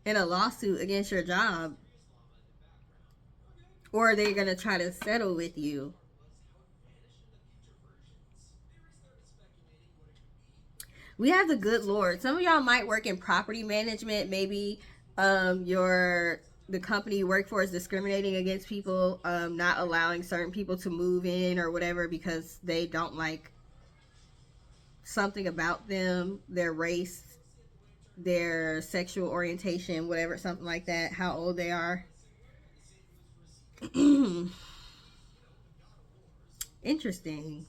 in a lawsuit against your job. Or they're going to try to settle with you. We have the good Lord. Some of y'all might work in property management. Maybe the company you work for is discriminating against people, not allowing certain people to move in or whatever because they don't like something about them, their race, their sexual orientation, whatever, something like that, how old they are. Interesting.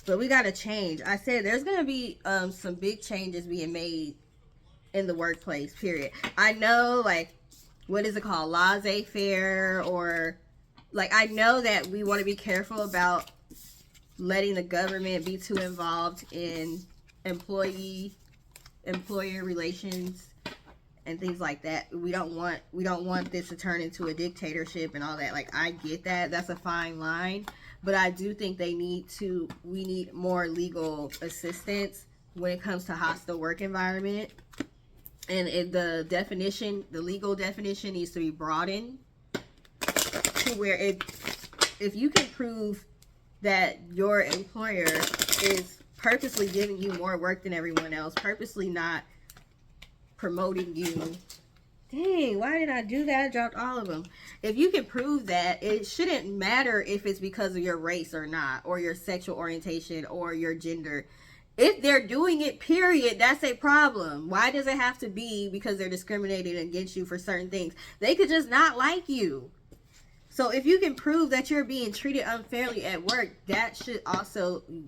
But we got to change. I said there's going to be some big changes being made in the workplace, period. I know, like, what is it called? Laissez-faire, or like, I know that we want to be careful about letting the government be too involved in employer relations and things like that. We don't want this to turn into a dictatorship and all that. Like, I get that. That's a fine line. But I do think we need more legal assistance when it comes to hostile work environment. And the legal definition needs to be broadened to where if you can prove that your employer is purposely giving you more work than everyone else, purposely not promoting you. Dang, why did I do that? I dropped all of them. If you can prove that, it shouldn't matter if it's because of your race or not, or your sexual orientation or your gender. If they're doing it, period, that's a problem. Why does it have to be because they're discriminating against you for certain things? They could just not like you. So if you can prove that you're being treated unfairly at work,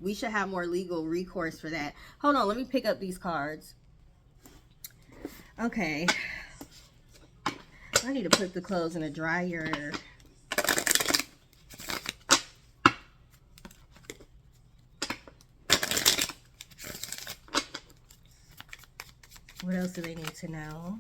we should have more legal recourse for that. Hold on, let me pick up these cards. Okay. I need to put the clothes in a dryer. What else do they need to know?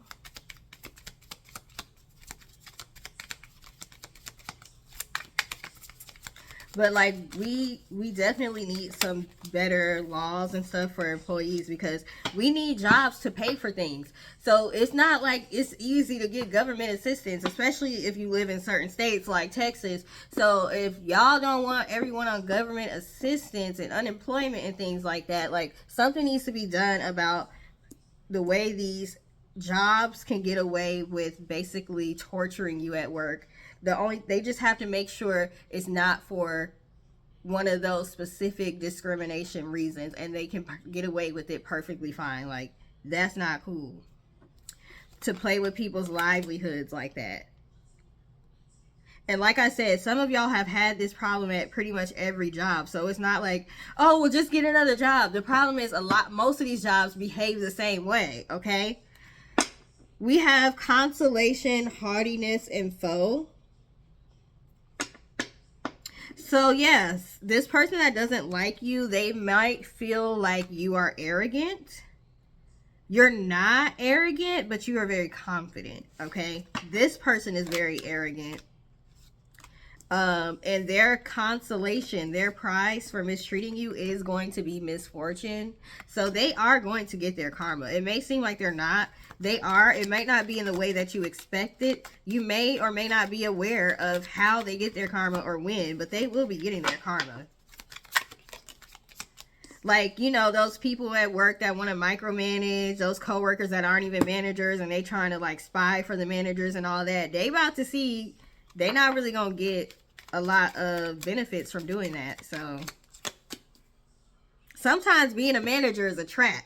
But like we definitely need some better laws and stuff for employees, because we need jobs to pay for things. So it's not like it's easy to get government assistance, especially if you live in certain states like Texas. So if y'all don't want everyone on government assistance and unemployment and things like that, like, something needs to be done about the way these jobs can get away with basically torturing you at work. They just have to make sure it's not for one of those specific discrimination reasons, and they can get away with it perfectly fine. Like, that's not cool to play with people's livelihoods like that. And like I said, some of y'all have had this problem at pretty much every job. So it's not like, oh, well, just get another job. The problem is most of these jobs behave the same way, okay? We have consolation, haughtiness, and foe. So yes, this person that doesn't like you, they might feel like you are arrogant. You're not arrogant, but you are very confident, okay? This person is very arrogant. And their consolation, their price for mistreating you is going to be misfortune. So they are going to get their karma. It may seem like they're not. They are. It might not be in the way that you expect it. You may or may not be aware of how they get their karma or when, but they will be getting their karma. Like, you know, those people at work that want to micromanage, those coworkers that aren't even managers and they trying to like spy for the managers and all that. They about to see they're not really gonna get a lot of benefits from doing that. So sometimes being a manager is a trap.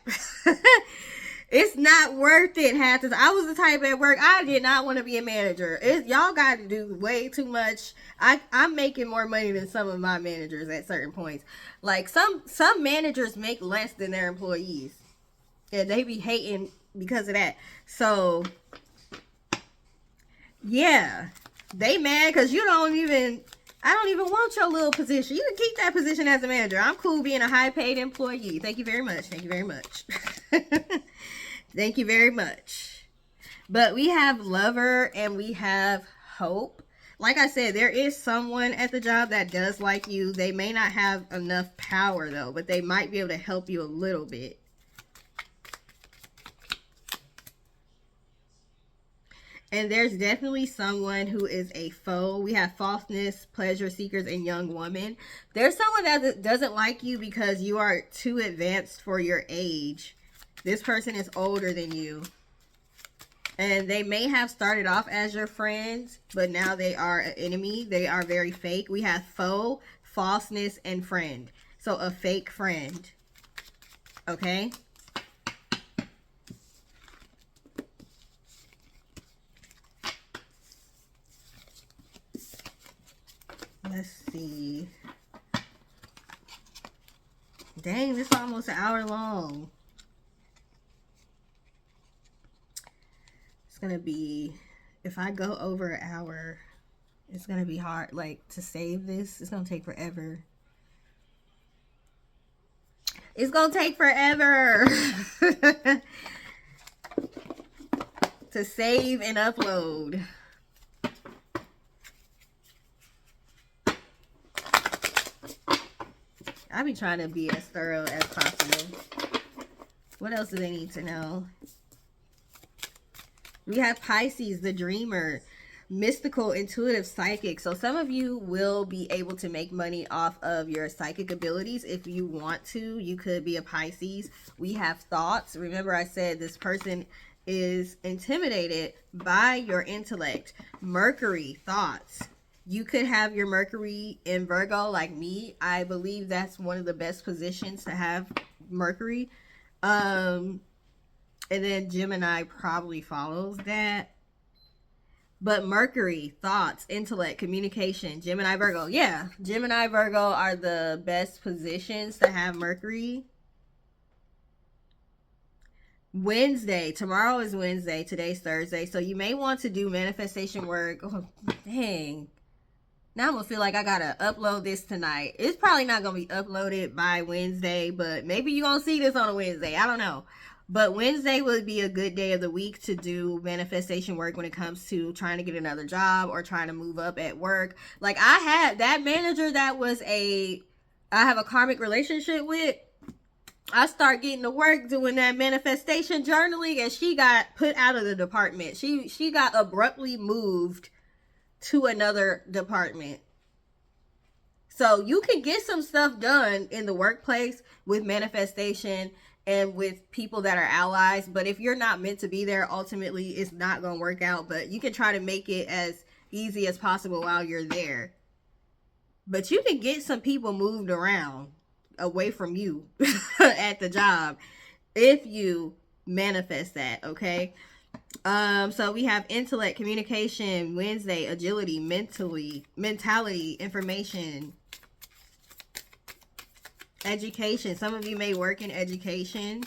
It's not worth it. Half the time. I was the type at work, I did not want to be a manager. Y'all got to do way too much. I'm making more money than some of my managers at certain points. Like some managers make less than their employees, and they be hating because of that. So yeah, they mad because I don't even want your little position. You can keep that position as a manager. I'm cool being a high paid employee. Thank you very much. Thank you very much. Thank you very much. But we have lover and we have hope. Like I said, there is someone at the job that does like you. They may not have enough power though, but they might be able to help you a little bit. And there's definitely someone who is a foe. We have falseness, pleasure seekers, and young woman. There's someone that doesn't like you because you are too advanced for your age. This person is older than you. And they may have started off as your friends, but now they are an enemy. They are very fake. We have foe, falseness, and friend. So a fake friend. Okay? Let's see. Dang, this is almost an hour long. It's gonna be, if I go over an hour, it's gonna be hard, like, to save this. It's gonna take forever. It's gonna take forever to save and upload. I be trying to be as thorough as possible. What else do they need to know? We have Pisces, the dreamer, mystical, intuitive, psychic. So some of you will be able to make money off of your psychic abilities if you want to. You could be a Pisces. We have thoughts. Remember I said this person is intimidated by your intellect. Mercury, thoughts. You could have your Mercury in Virgo like me. I believe that's one of the best positions to have Mercury. And then Gemini probably follows that. But Mercury, thoughts, intellect, communication, Gemini, Virgo. Yeah, Gemini, Virgo are the best positions to have Mercury. Wednesday. Tomorrow is Wednesday. Today's Thursday. So you may want to do manifestation work. Oh, dang. Now I'm going to feel like I got to upload this tonight. It's probably not going to be uploaded by Wednesday, but maybe you're going to see this on a Wednesday. I don't know. But Wednesday would be a good day of the week to do manifestation work when it comes to trying to get another job or trying to move up at work. Like I had that manager that I have a karmic relationship with. I start getting to work doing that manifestation journaling and she got put out of the department. She got abruptly moved to another department. So you can get some stuff done in the workplace with manifestation and with people that are allies, but if you're not meant to be there, ultimately it's not going to work out. But you can try to make it as easy as possible while you're there. But you can get some people moved around away from you at the job if you manifest that, okay? So we have intellect, communication, Wednesday, agility, mentality, information, education. Some of you may work in education,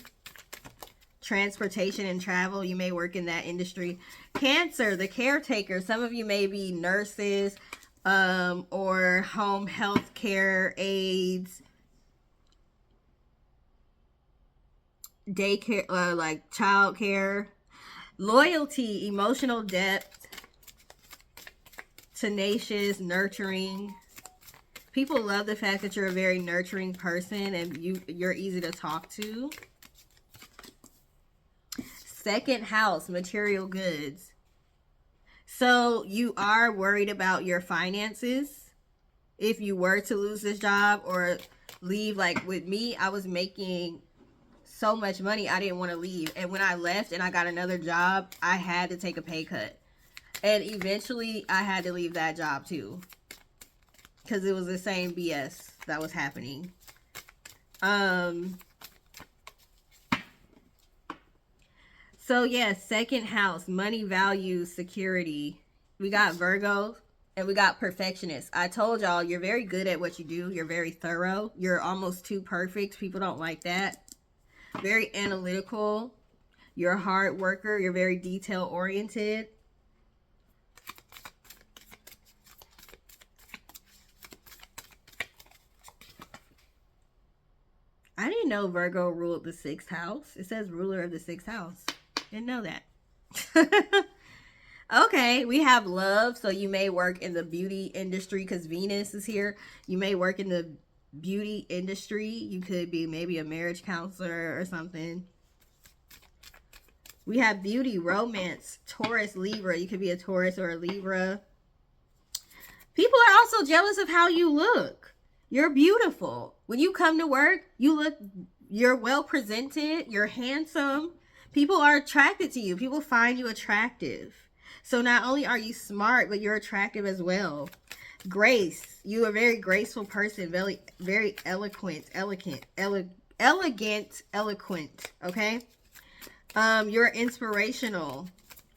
transportation and travel. You may work in that industry. Cancer, the caretaker. Some of you may be nurses, or home health care aides, daycare, like child care. Loyalty, emotional depth, tenacious, nurturing. People love the fact that you're a very nurturing person and you're easy to talk to. Second house, material goods. So you are worried about your finances. If you were to lose this job or leave, like with me, I was making so much money I didn't want to leave, and when I left and I got another job, I had to take a pay cut. And eventually I had to leave that job too, because it was the same BS that was happening. So yeah, second house, money, values, security. We got Virgo and we got perfectionist. I told y'all, you're very good at what you do. You're very thorough. You're almost too perfect. People don't like that. Very analytical. You're a hard worker. You're very detail oriented. I didn't know Virgo ruled the 6th house. It says ruler of the 6th house. Didn't know that. Okay, we have love. So you may work in the beauty industry because Venus is here. You may work in the beauty industry. You could be maybe a marriage counselor or something. We have beauty, romance, Taurus, Libra. You could be a Taurus or a Libra. People are also jealous of how you look. You're beautiful. When you come to work, you're well presented, you're handsome. People are attracted to you. People find you attractive. So not only are you smart, but you're attractive as well. Grace. You're a very graceful person. Very, very eloquent. Eloquent. Okay? You're inspirational.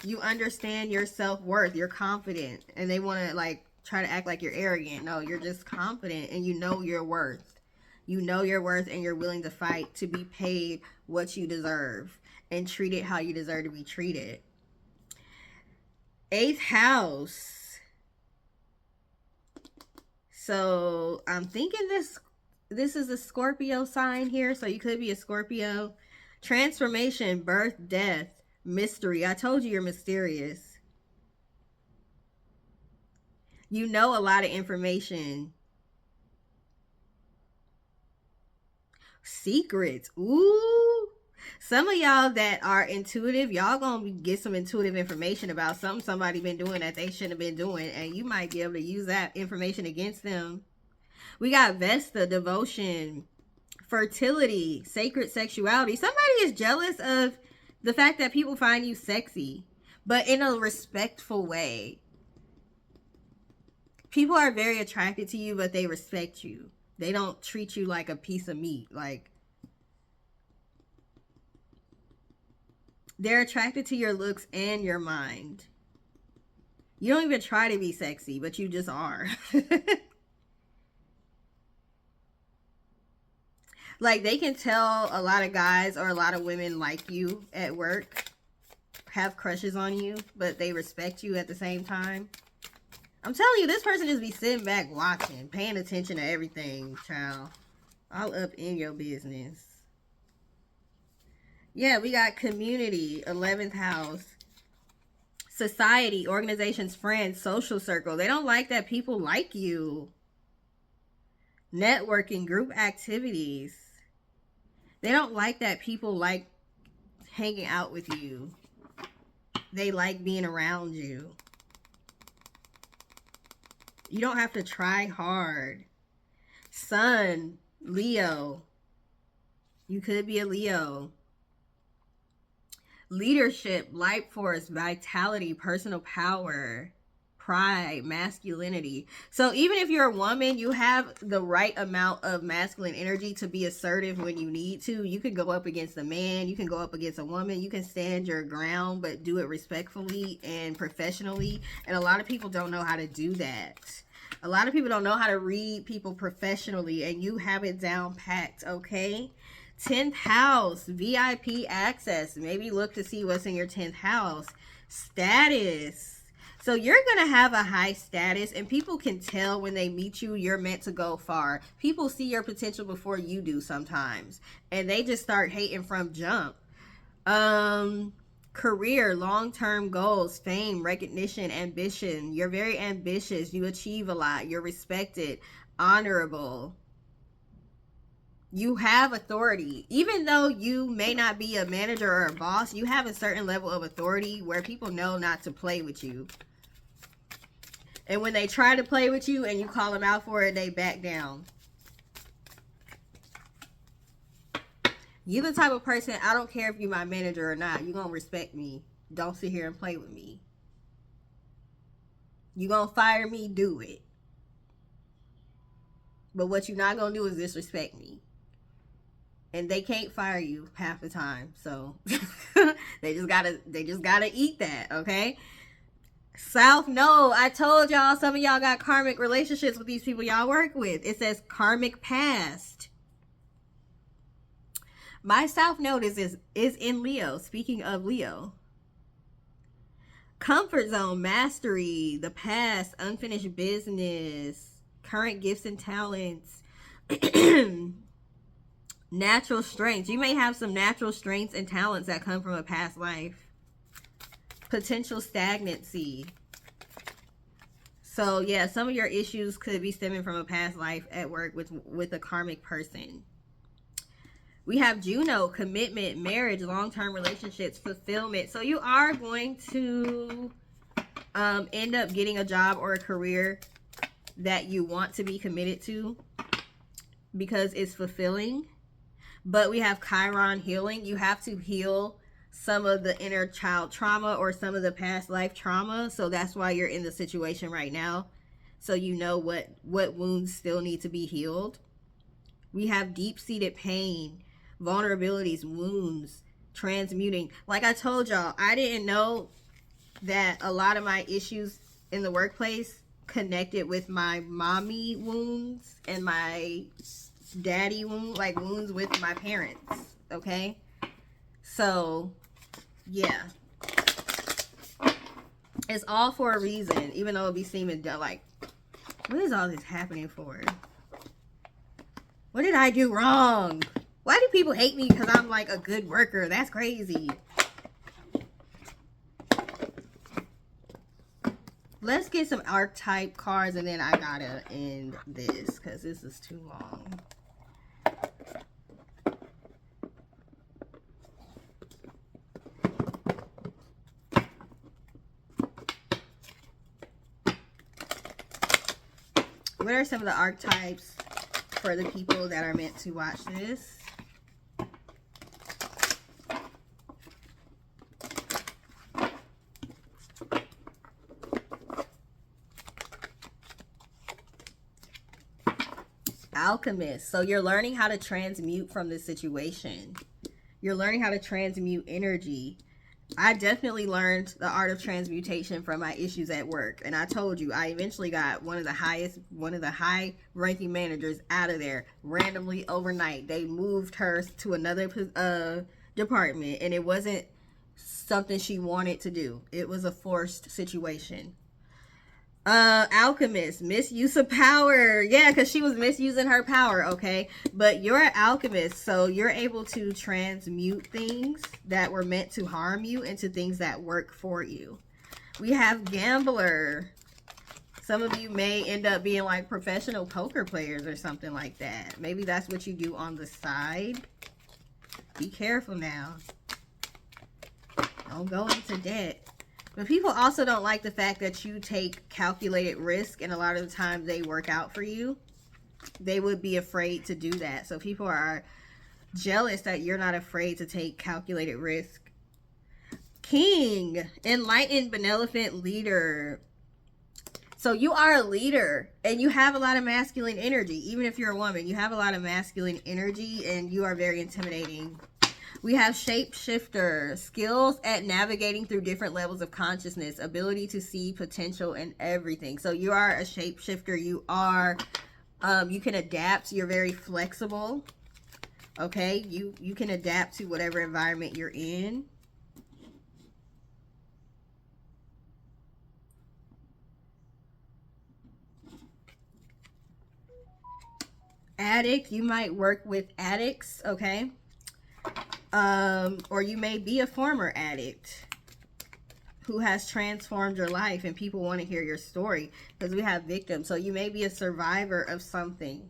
You understand your self-worth. You're confident. And they want to like try to act like you're arrogant. No, you're just confident and you know your worth. You know your worth and you're willing to fight to be paid what you deserve and treated how you deserve to be treated. 8th house. So I'm thinking this is a Scorpio sign here. So you could be a Scorpio. Transformation, birth, death, mystery. I told you you're mysterious. You know a lot of information. Secrets. Ooh. Some of y'all that are intuitive, y'all gonna get some intuitive information about something somebody been doing that they shouldn't have been doing, and you might be able to use that information against them. We got Vesta, devotion, fertility, sacred sexuality. Somebody is jealous of the fact that people find you sexy, but in a respectful way. People are very attracted to you, but they respect you. They don't treat you like a piece of meat. Like, they're attracted to your looks and your mind. You don't even try to be sexy, but you just are. Like, they can tell a lot of guys or a lot of women like you at work, have crushes on you, but they respect you at the same time. I'm telling you, this person just be sitting back watching, paying attention to everything, child. All up in your business. Yeah, we got community, 11th house. Society, organizations, friends, social circle. They don't like that people like you. Networking, group activities. They don't like that people like hanging out with you. They like being around you. You don't have to try hard. Sun, Leo. You could be a Leo. Leadership, life force, vitality, personal power, pride, masculinity. So even if you're a woman, you have the right amount of masculine energy to be assertive when you need to. You can go up against a man. You can go up against a woman. You can stand your ground, but do it respectfully and professionally. And a lot of people don't know how to do that. A lot of people don't know how to read people professionally, and you have it down packed, okay? 10th house, VIP access. Maybe look to see what's in your 10th house. Status. So you're going to have a high status, and people can tell when they meet you, you're meant to go far. People see your potential before you do sometimes, and they just start hating from jump. Career, long-term goals, fame, recognition, ambition. You're very ambitious. You achieve a lot. You're respected, honorable. You have authority. Even though you may not be a manager or a boss, you have a certain level of authority where people know not to play with you. And when they try to play with you and you call them out for it, they back down. You're the type of person, I don't care if you're my manager or not, you're going to respect me. Don't sit here and play with me. You gonna fire me, do it. But what you're not gonna do is disrespect me. And they can't fire you half the time, so they just gotta eat that, okay? South, no, I told y'all some of y'all got karmic relationships with these people y'all work with. It says karmic past. My South Node is in Leo. Speaking of Leo, comfort zone, mastery, the past, unfinished business, current gifts and talents, natural strengths. You may have some natural strengths and talents that come from a past life. Potential stagnancy. So yeah, some of your issues could be stemming from a past life at work with a karmic person. We have Juno, commitment, marriage, long-term relationships, fulfillment. So you are going to end up getting a job or a career that you want to be committed to because it's fulfilling. But we have Chiron, healing. You have to heal some of the inner child trauma or some of the past life trauma. So that's why you're in the situation right now. So you know what wounds still need to be healed. We have deep-seated pain, vulnerabilities, wounds, transmuting. Like I told y'all, I didn't know that a lot of my issues in the workplace connected with my mommy wounds and my daddy wound, like wounds with my parents. Okay, so yeah, it's all for a reason, even though it be seeming like, what is all this happening for? What did I do wrong? Why do people hate me because I'm like a good worker? That's crazy. Let's get some archetype cards and then I gotta end this because this is too long. What are some of the archetypes for the people that are meant to watch this? Alchemist. So you're learning how to transmute from this situation. You're learning how to transmute energy. I definitely learned the art of transmutation from my issues at work. And I told you, I eventually got one of the high ranking managers out of there randomly overnight. They moved her to another department and it wasn't something she wanted to do. It was a forced situation. Alchemist, misuse of power. Yeah, because she was misusing her power, okay? But you're an alchemist, so you're able to transmute things that were meant to harm you into things that work for you. We have gambler. Some of you may end up being like professional poker players or something like that. Maybe that's what you do on the side. Be careful now. Don't go into debt. But people also don't like the fact that you take calculated risk, and a lot of the time they work out for you. They would be afraid to do that. So people are jealous that you're not afraid to take calculated risk. King, enlightened, benevolent leader. So you are a leader and you have a lot of masculine energy. Even if you're a woman, you have a lot of masculine energy and you are very intimidating. We have shapeshifter, skills at navigating through different levels of consciousness, ability to see potential in everything. So you are a shapeshifter. You are, you can adapt. You're very flexible. Okay. You can adapt to whatever environment you're in. Addict, you might work with addicts. Okay. Or you may be a former addict who has transformed your life and people want to hear your story because we have victims. So you may be a survivor of something,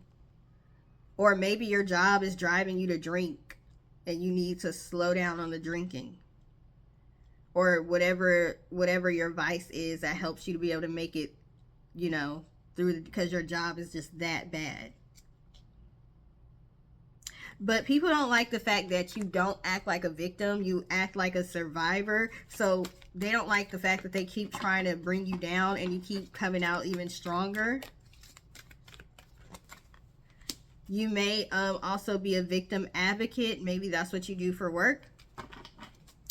or maybe your job is driving you to drink and you need to slow down on the drinking, or whatever your vice is that helps you to be able to make it, you know, through because your job is just that bad. But people don't like the fact that you don't act like a victim, you act like a survivor. So they don't like the fact that they keep trying to bring you down and you keep coming out even stronger. You may also be a victim advocate. Maybe that's what you do for work.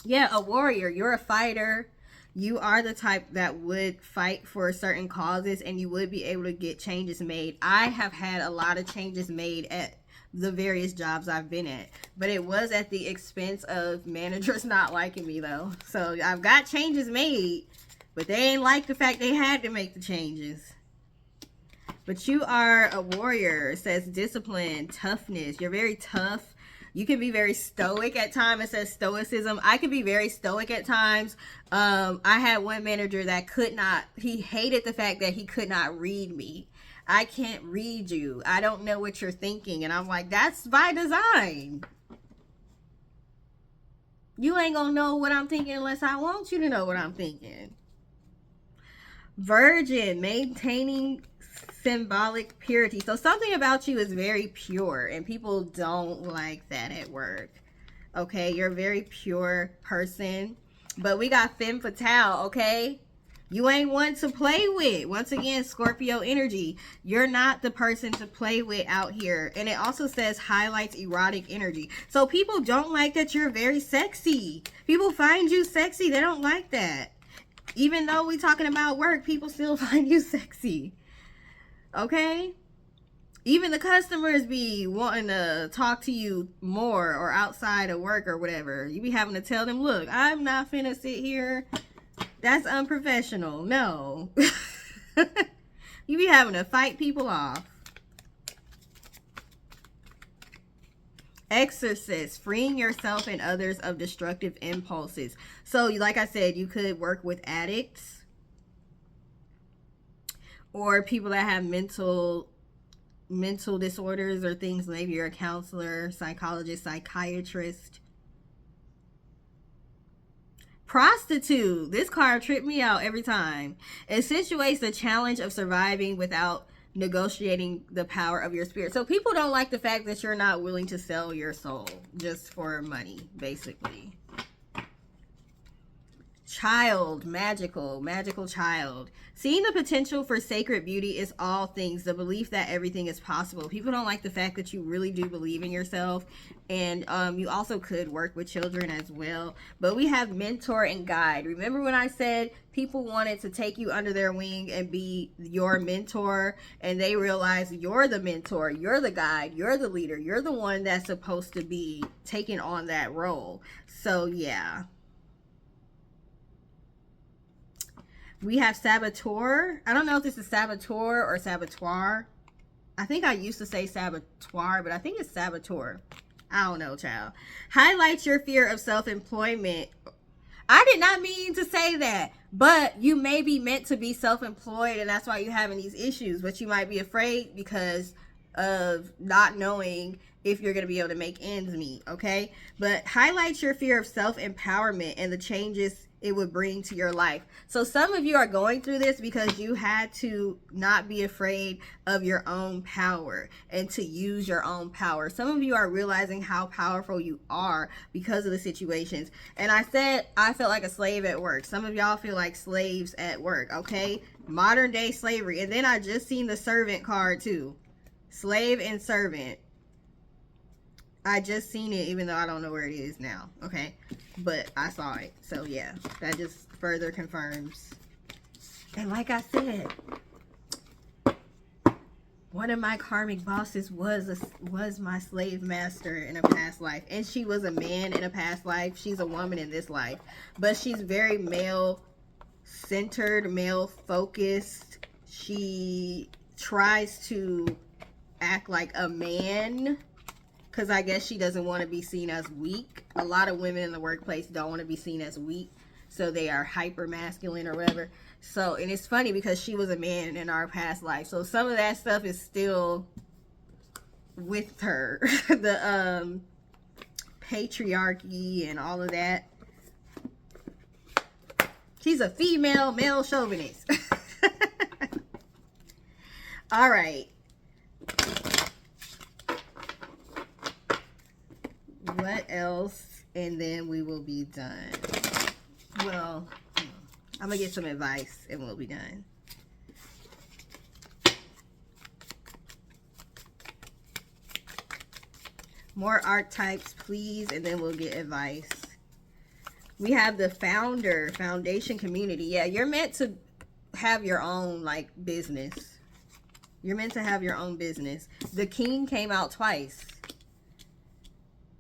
Yeah, a warrior. You're a fighter. You are the type that would fight for certain causes, and you would be able to get changes made. I have had a lot of changes made at the various jobs I've been at, but it was at the expense of managers not liking me, though. So I've got changes made, but they ain't like the fact they had to make the changes. But you are a warrior. It says discipline, toughness. You're very tough. You can be very stoic at times. It says stoicism. I can be very stoic at times. I had one manager that could not, he hated the fact that he could not read me. I can't read you. I don't know what you're thinking. And I'm like, that's by design. You ain't gonna know what I'm thinking unless I want you to know what I'm thinking. Virgin, maintaining symbolic purity. So something about you is very pure, and people don't like that at work. Okay, you're a very pure person. But we got femme fatale, okay? You ain't one to play with. Once again, Scorpio energy. You're not the person to play with out here. And it also says highlights erotic energy. So people don't like that you're very sexy. People find you sexy. They don't like that. Even though we talking about work, people still find you sexy. Okay? Even the customers be wanting to talk to you more or outside of work or whatever. You be having to tell them, look, I'm not finna sit here. That's unprofessional. No. You be having to fight people off. Exorcist, freeing yourself and others of destructive impulses. So, like I said, you could work with addicts or people that have mental disorders or things. Maybe you're a counselor, psychologist, psychiatrist. Prostitute. This card tripped me out every time. Accentuates the challenge of surviving without negotiating the power of your spirit. So people don't like the fact that you're not willing to sell your soul just for money, basically. Child, magical child. Seeing the potential for sacred beauty is all things. The belief that everything is possible. People don't like the fact that you really do believe in yourself. And you also could work with children as well. But we have mentor and guide. Remember when I said people wanted to take you under their wing and be your mentor, and they realize you're the mentor, you're the guide, you're the leader, you're the one that's supposed to be taking on that role. So yeah. We have saboteur. I don't know if this is saboteur or saboteur. I think I used to say saboteur, but I think it's saboteur. I don't know, child. Highlights your fear of self-employment. I did not mean to say that, but you may be meant to be self-employed, and that's why you're having these issues. But you might be afraid because of not knowing if you're going to be able to make ends meet, okay? But highlights your fear of self-empowerment and the changes it would bring to your life. So some of you are going through this because you had to not be afraid of your own power and to use your own power. Some of you are realizing how powerful you are because of the situations. And I said I felt like a slave at work. Some of y'all feel like slaves at work, okay? Modern day slavery. And then I just seen the servant card too. Slave and servant. I just seen it, even though I don't know where it is now, okay? But I saw it. So, yeah, that just further confirms. And like I said, one of my karmic bosses was my slave master in a past life. And she was a man in a past life. She's a woman in this life. But she's very male-centered, male-focused. She tries to act like a man, because I guess she doesn't want to be seen as weak. A lot of women in the workplace don't want to be seen as weak. So they are hyper masculine or whatever. So, and it's funny because she was a man in our past life. So some of that stuff is still with her. The patriarchy and all of that. She's a female male chauvinist. All right. else, and then we will be done. Well, I'm gonna get some advice and we'll be done. More archetypes, please, and then we'll get advice. We have the foundation community. Yeah, you're meant to have your own, like, business. You're meant to have your own business. The king came out twice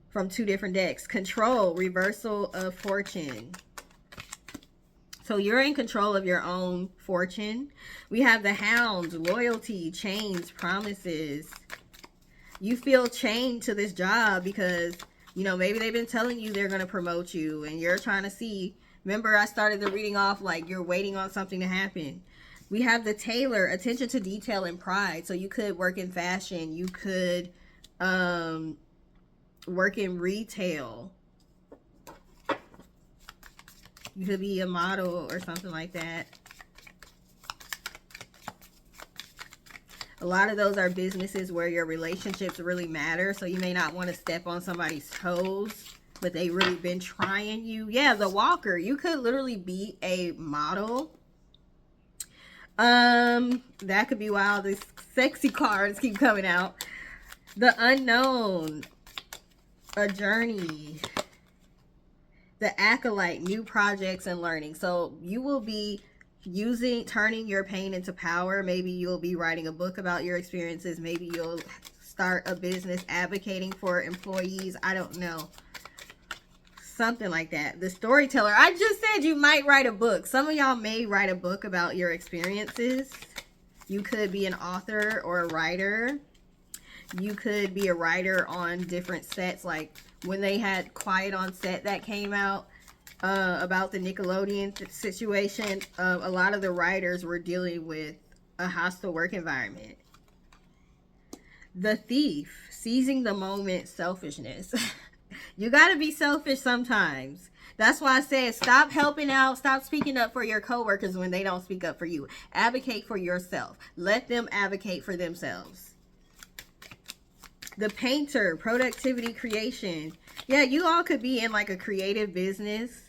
from 2 different decks. Control, reversal of fortune. So you're in control of your own fortune. We have the hound, loyalty, chains, promises. You feel chained to this job because, you know, maybe they've been telling you they're going to promote you and you're trying to see. Remember, I started the reading off like you're waiting on something to happen. We have the tailor, attention to detail and pride. So you could work in fashion. You could work in retail. You could be a model or something like that. A lot of those are businesses where your relationships really matter. So you may not want to step on somebody's toes, but they really been trying you. Yeah, the walker. You could literally be a model. That could be wild. These sexy cards keep coming out. The unknown. A journey. The acolyte, new projects and learning. So you will be turning your pain into power. Maybe you'll be writing a book about your experiences. Maybe you'll start a business advocating for employees. I don't know. Something like that. The storyteller. I just said you might write a book. Some of y'all may write a book about your experiences. You could be an author or a writer. You could be a writer on different sets, like when they had Quiet on Set that came out about the Nickelodeon situation. A lot of the writers were dealing with a hostile work environment. The thief, seizing the moment, selfishness. You got to be selfish sometimes. That's why I said stop helping out. Stop speaking up for your coworkers when they don't speak up for you. Advocate for yourself. Let them advocate for themselves. The painter, productivity, creation. Yeah, you all could be in like a creative business.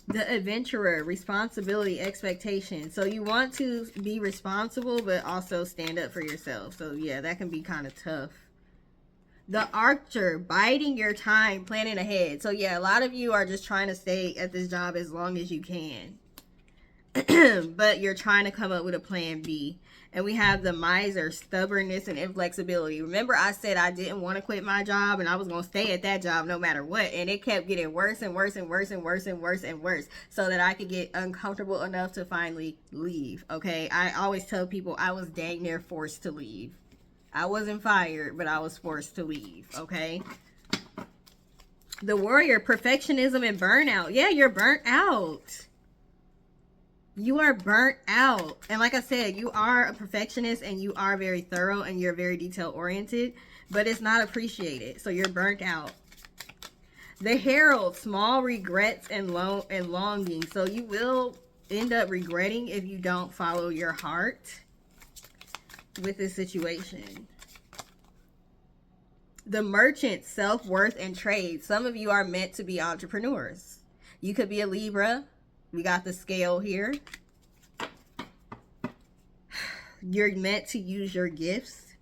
The adventurer, responsibility, expectation. So you want to be responsible, but also stand up for yourself. So yeah, that can be kind of tough. The archer, biding your time, planning ahead. So yeah, a lot of you are just trying to stay at this job as long as you can. But you're trying to come up with a plan B. And we have the miser, stubbornness and inflexibility. Remember, I said I didn't want to quit my job and I was going to stay at that job no matter what. And it kept getting worse and worse and worse and worse and worse and worse so that I could get uncomfortable enough to finally leave. Okay, I always tell people I was dang near forced to leave. I wasn't fired, but I was forced to leave. Okay. The warrior, perfectionism and burnout. Yeah, you're burnt out. You are burnt out. And like I said, you are a perfectionist and you are very thorough and you're very detail oriented, but it's not appreciated. So you're burnt out. The herald, small regrets and longing. So you will end up regretting if you don't follow your heart with this situation. The merchant, self-worth and trade. Some of you are meant to be entrepreneurs. You could be a Libra. We got the scale here. You're meant to use your gifts.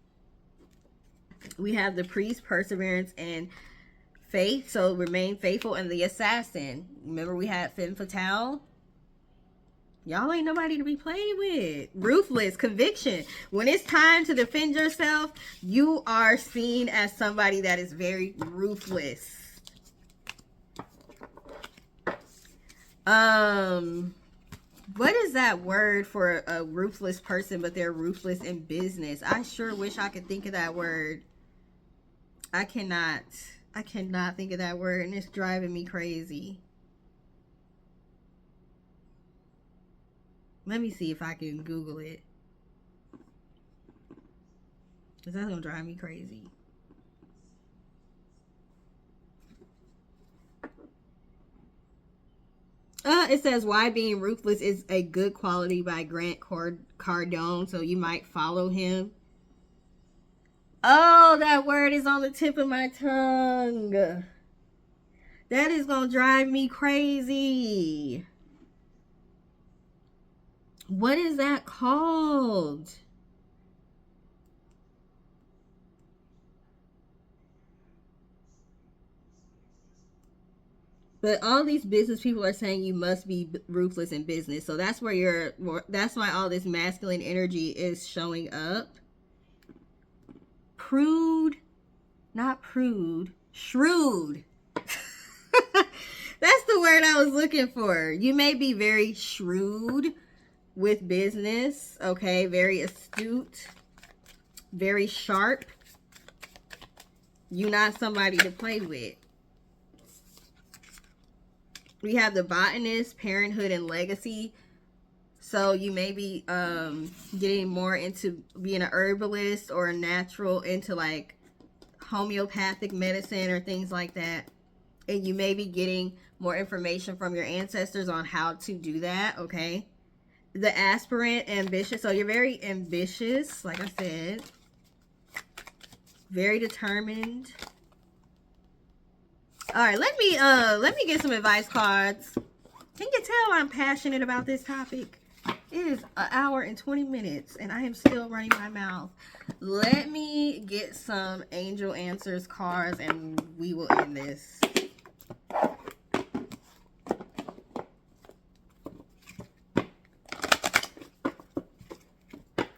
We have the priest, perseverance, and faith. So remain faithful. And the assassin. Remember we had femme fatale? Y'all ain't nobody to be played with. Ruthless, conviction. When it's time to defend yourself, you are seen as somebody that is very ruthless. What is that word for a ruthless person, but they're ruthless in business? I sure wish I could think of that word. I cannot think of that word, and it's driving me crazy. Let me see if I can Google it, because that's gonna drive me crazy. It says Why Being Ruthless is a Good Quality by Grant Cardone. So you might follow him. Oh, that word is on the tip of my tongue. That is gonna drive me crazy. What is that called? But all these business people are saying you must be ruthless in business. So that's where that's why all this masculine energy is showing up. Prude, not prude, shrewd. That's the word I was looking for. You may be very shrewd with business, okay? Very astute, very sharp. You're not somebody to play with. We have the botanist, parenthood, and legacy. So you may be getting more into being an herbalist or a natural, into like homeopathic medicine or things like that. And you may be getting more information from your ancestors on how to do that, okay? The aspirant, ambitious. So you're very ambitious, like I said. Very determined. All right, let me get some advice cards. Can you tell I'm passionate about this topic? It is an hour and 20 minutes, and I am still running my mouth. Let me get some angel answers cards, and we will end this.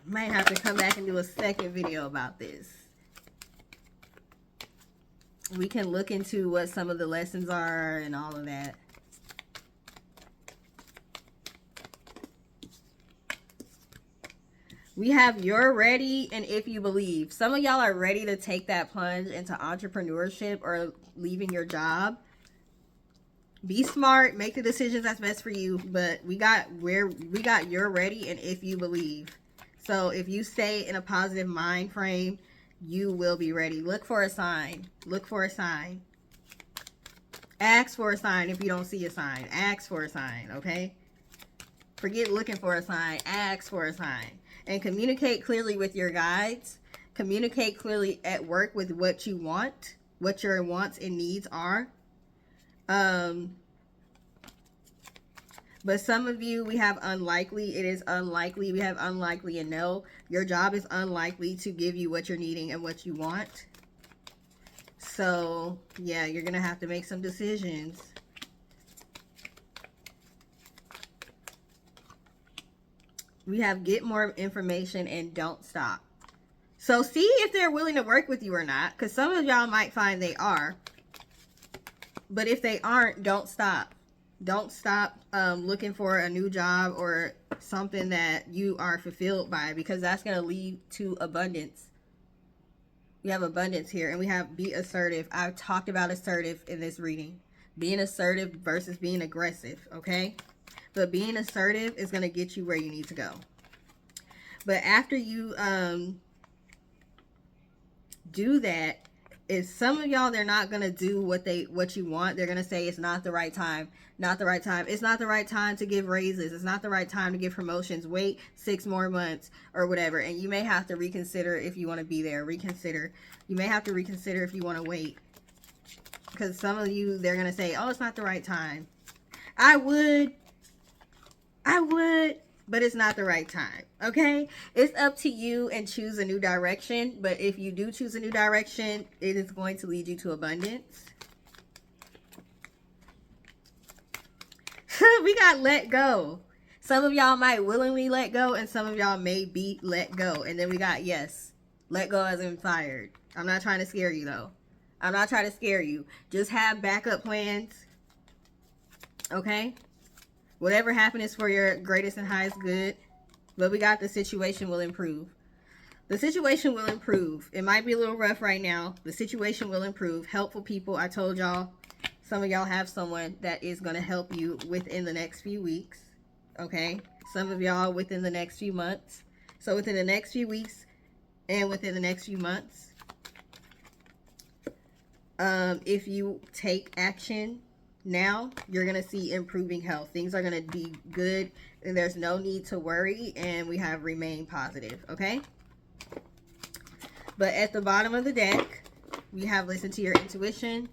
Might have to come back and do a second video about this. We can look into what some of the lessons are and all of that. We have you're ready and if you believe. Some of y'all are ready to take that plunge into entrepreneurship or leaving your job. Be smart, make the decisions that's best for you, but we got you're ready and if you believe. So if you stay in a positive mind frame, you will be ready. Look for a sign. Look for a sign. Ask for a sign if you don't see a sign. Ask for a sign, okay? Forget looking for a sign. Ask for a sign. And communicate clearly with your guides. Communicate clearly at work with what you want, what your wants and needs are. But some of you, we have unlikely. It is unlikely. We have unlikely and no. Your job is unlikely to give you what you're needing and what you want. So, yeah, you're going to have to make some decisions. We have get more information and don't stop. So see if they're willing to work with you or not. Because some of y'all might find they are. But if they aren't, don't stop. Don't stop looking for a new job or something that you are fulfilled by, because that's going to lead to abundance. We have abundance here, and we have be assertive. I've talked about assertive in this reading. Being assertive versus being aggressive, okay? But being assertive is going to get you where you need to go. But after you do that, is some of y'all, they're not going to do what you want. They're going to say it's not the right time. Not the right time. It's not the right time to give raises. It's not the right time to give promotions. Wait 6 more months or whatever. And you may have to reconsider if you want to be there. Reconsider. You may have to reconsider if you want to wait. Because some of you, they're going to say, oh, it's not the right time. I would, but it's not the right time. Okay? It's up to you and choose a new direction. But if you do choose a new direction, it is going to lead you to abundance. We got let go. Some of y'all might willingly let go, and some of y'all may be let go. And then we got yes. Let go as in fired. I'm not trying to scare you, though. I'm not trying to scare you. Just have backup plans. Okay? Whatever happened is for your greatest and highest good. But we got the situation will improve. The situation will improve. It might be a little rough right now. The situation will improve. Helpful people. I told y'all. Some of y'all have someone that is going to help you within the next few weeks. Okay? Some of y'all within the next few months. So within the next few weeks and within the next few months. If you take action now, you're going to see improving health. Things are going to be good. And there's no need to worry. And we have remain positive. Okay? But at the bottom of the deck, we have listen to your intuition.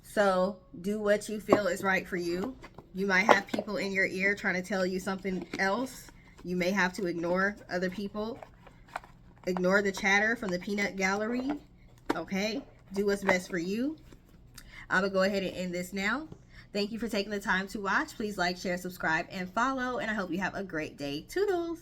So do what you feel is right for you. You might have people in your ear trying to tell you something else. You may have to ignore other people. Ignore the chatter from the peanut gallery. Okay? Do what's best for you. I'm going to go ahead and end this now. Thank you for taking the time to watch. Please like, share, subscribe, and follow. And I hope you have a great day. Toodles!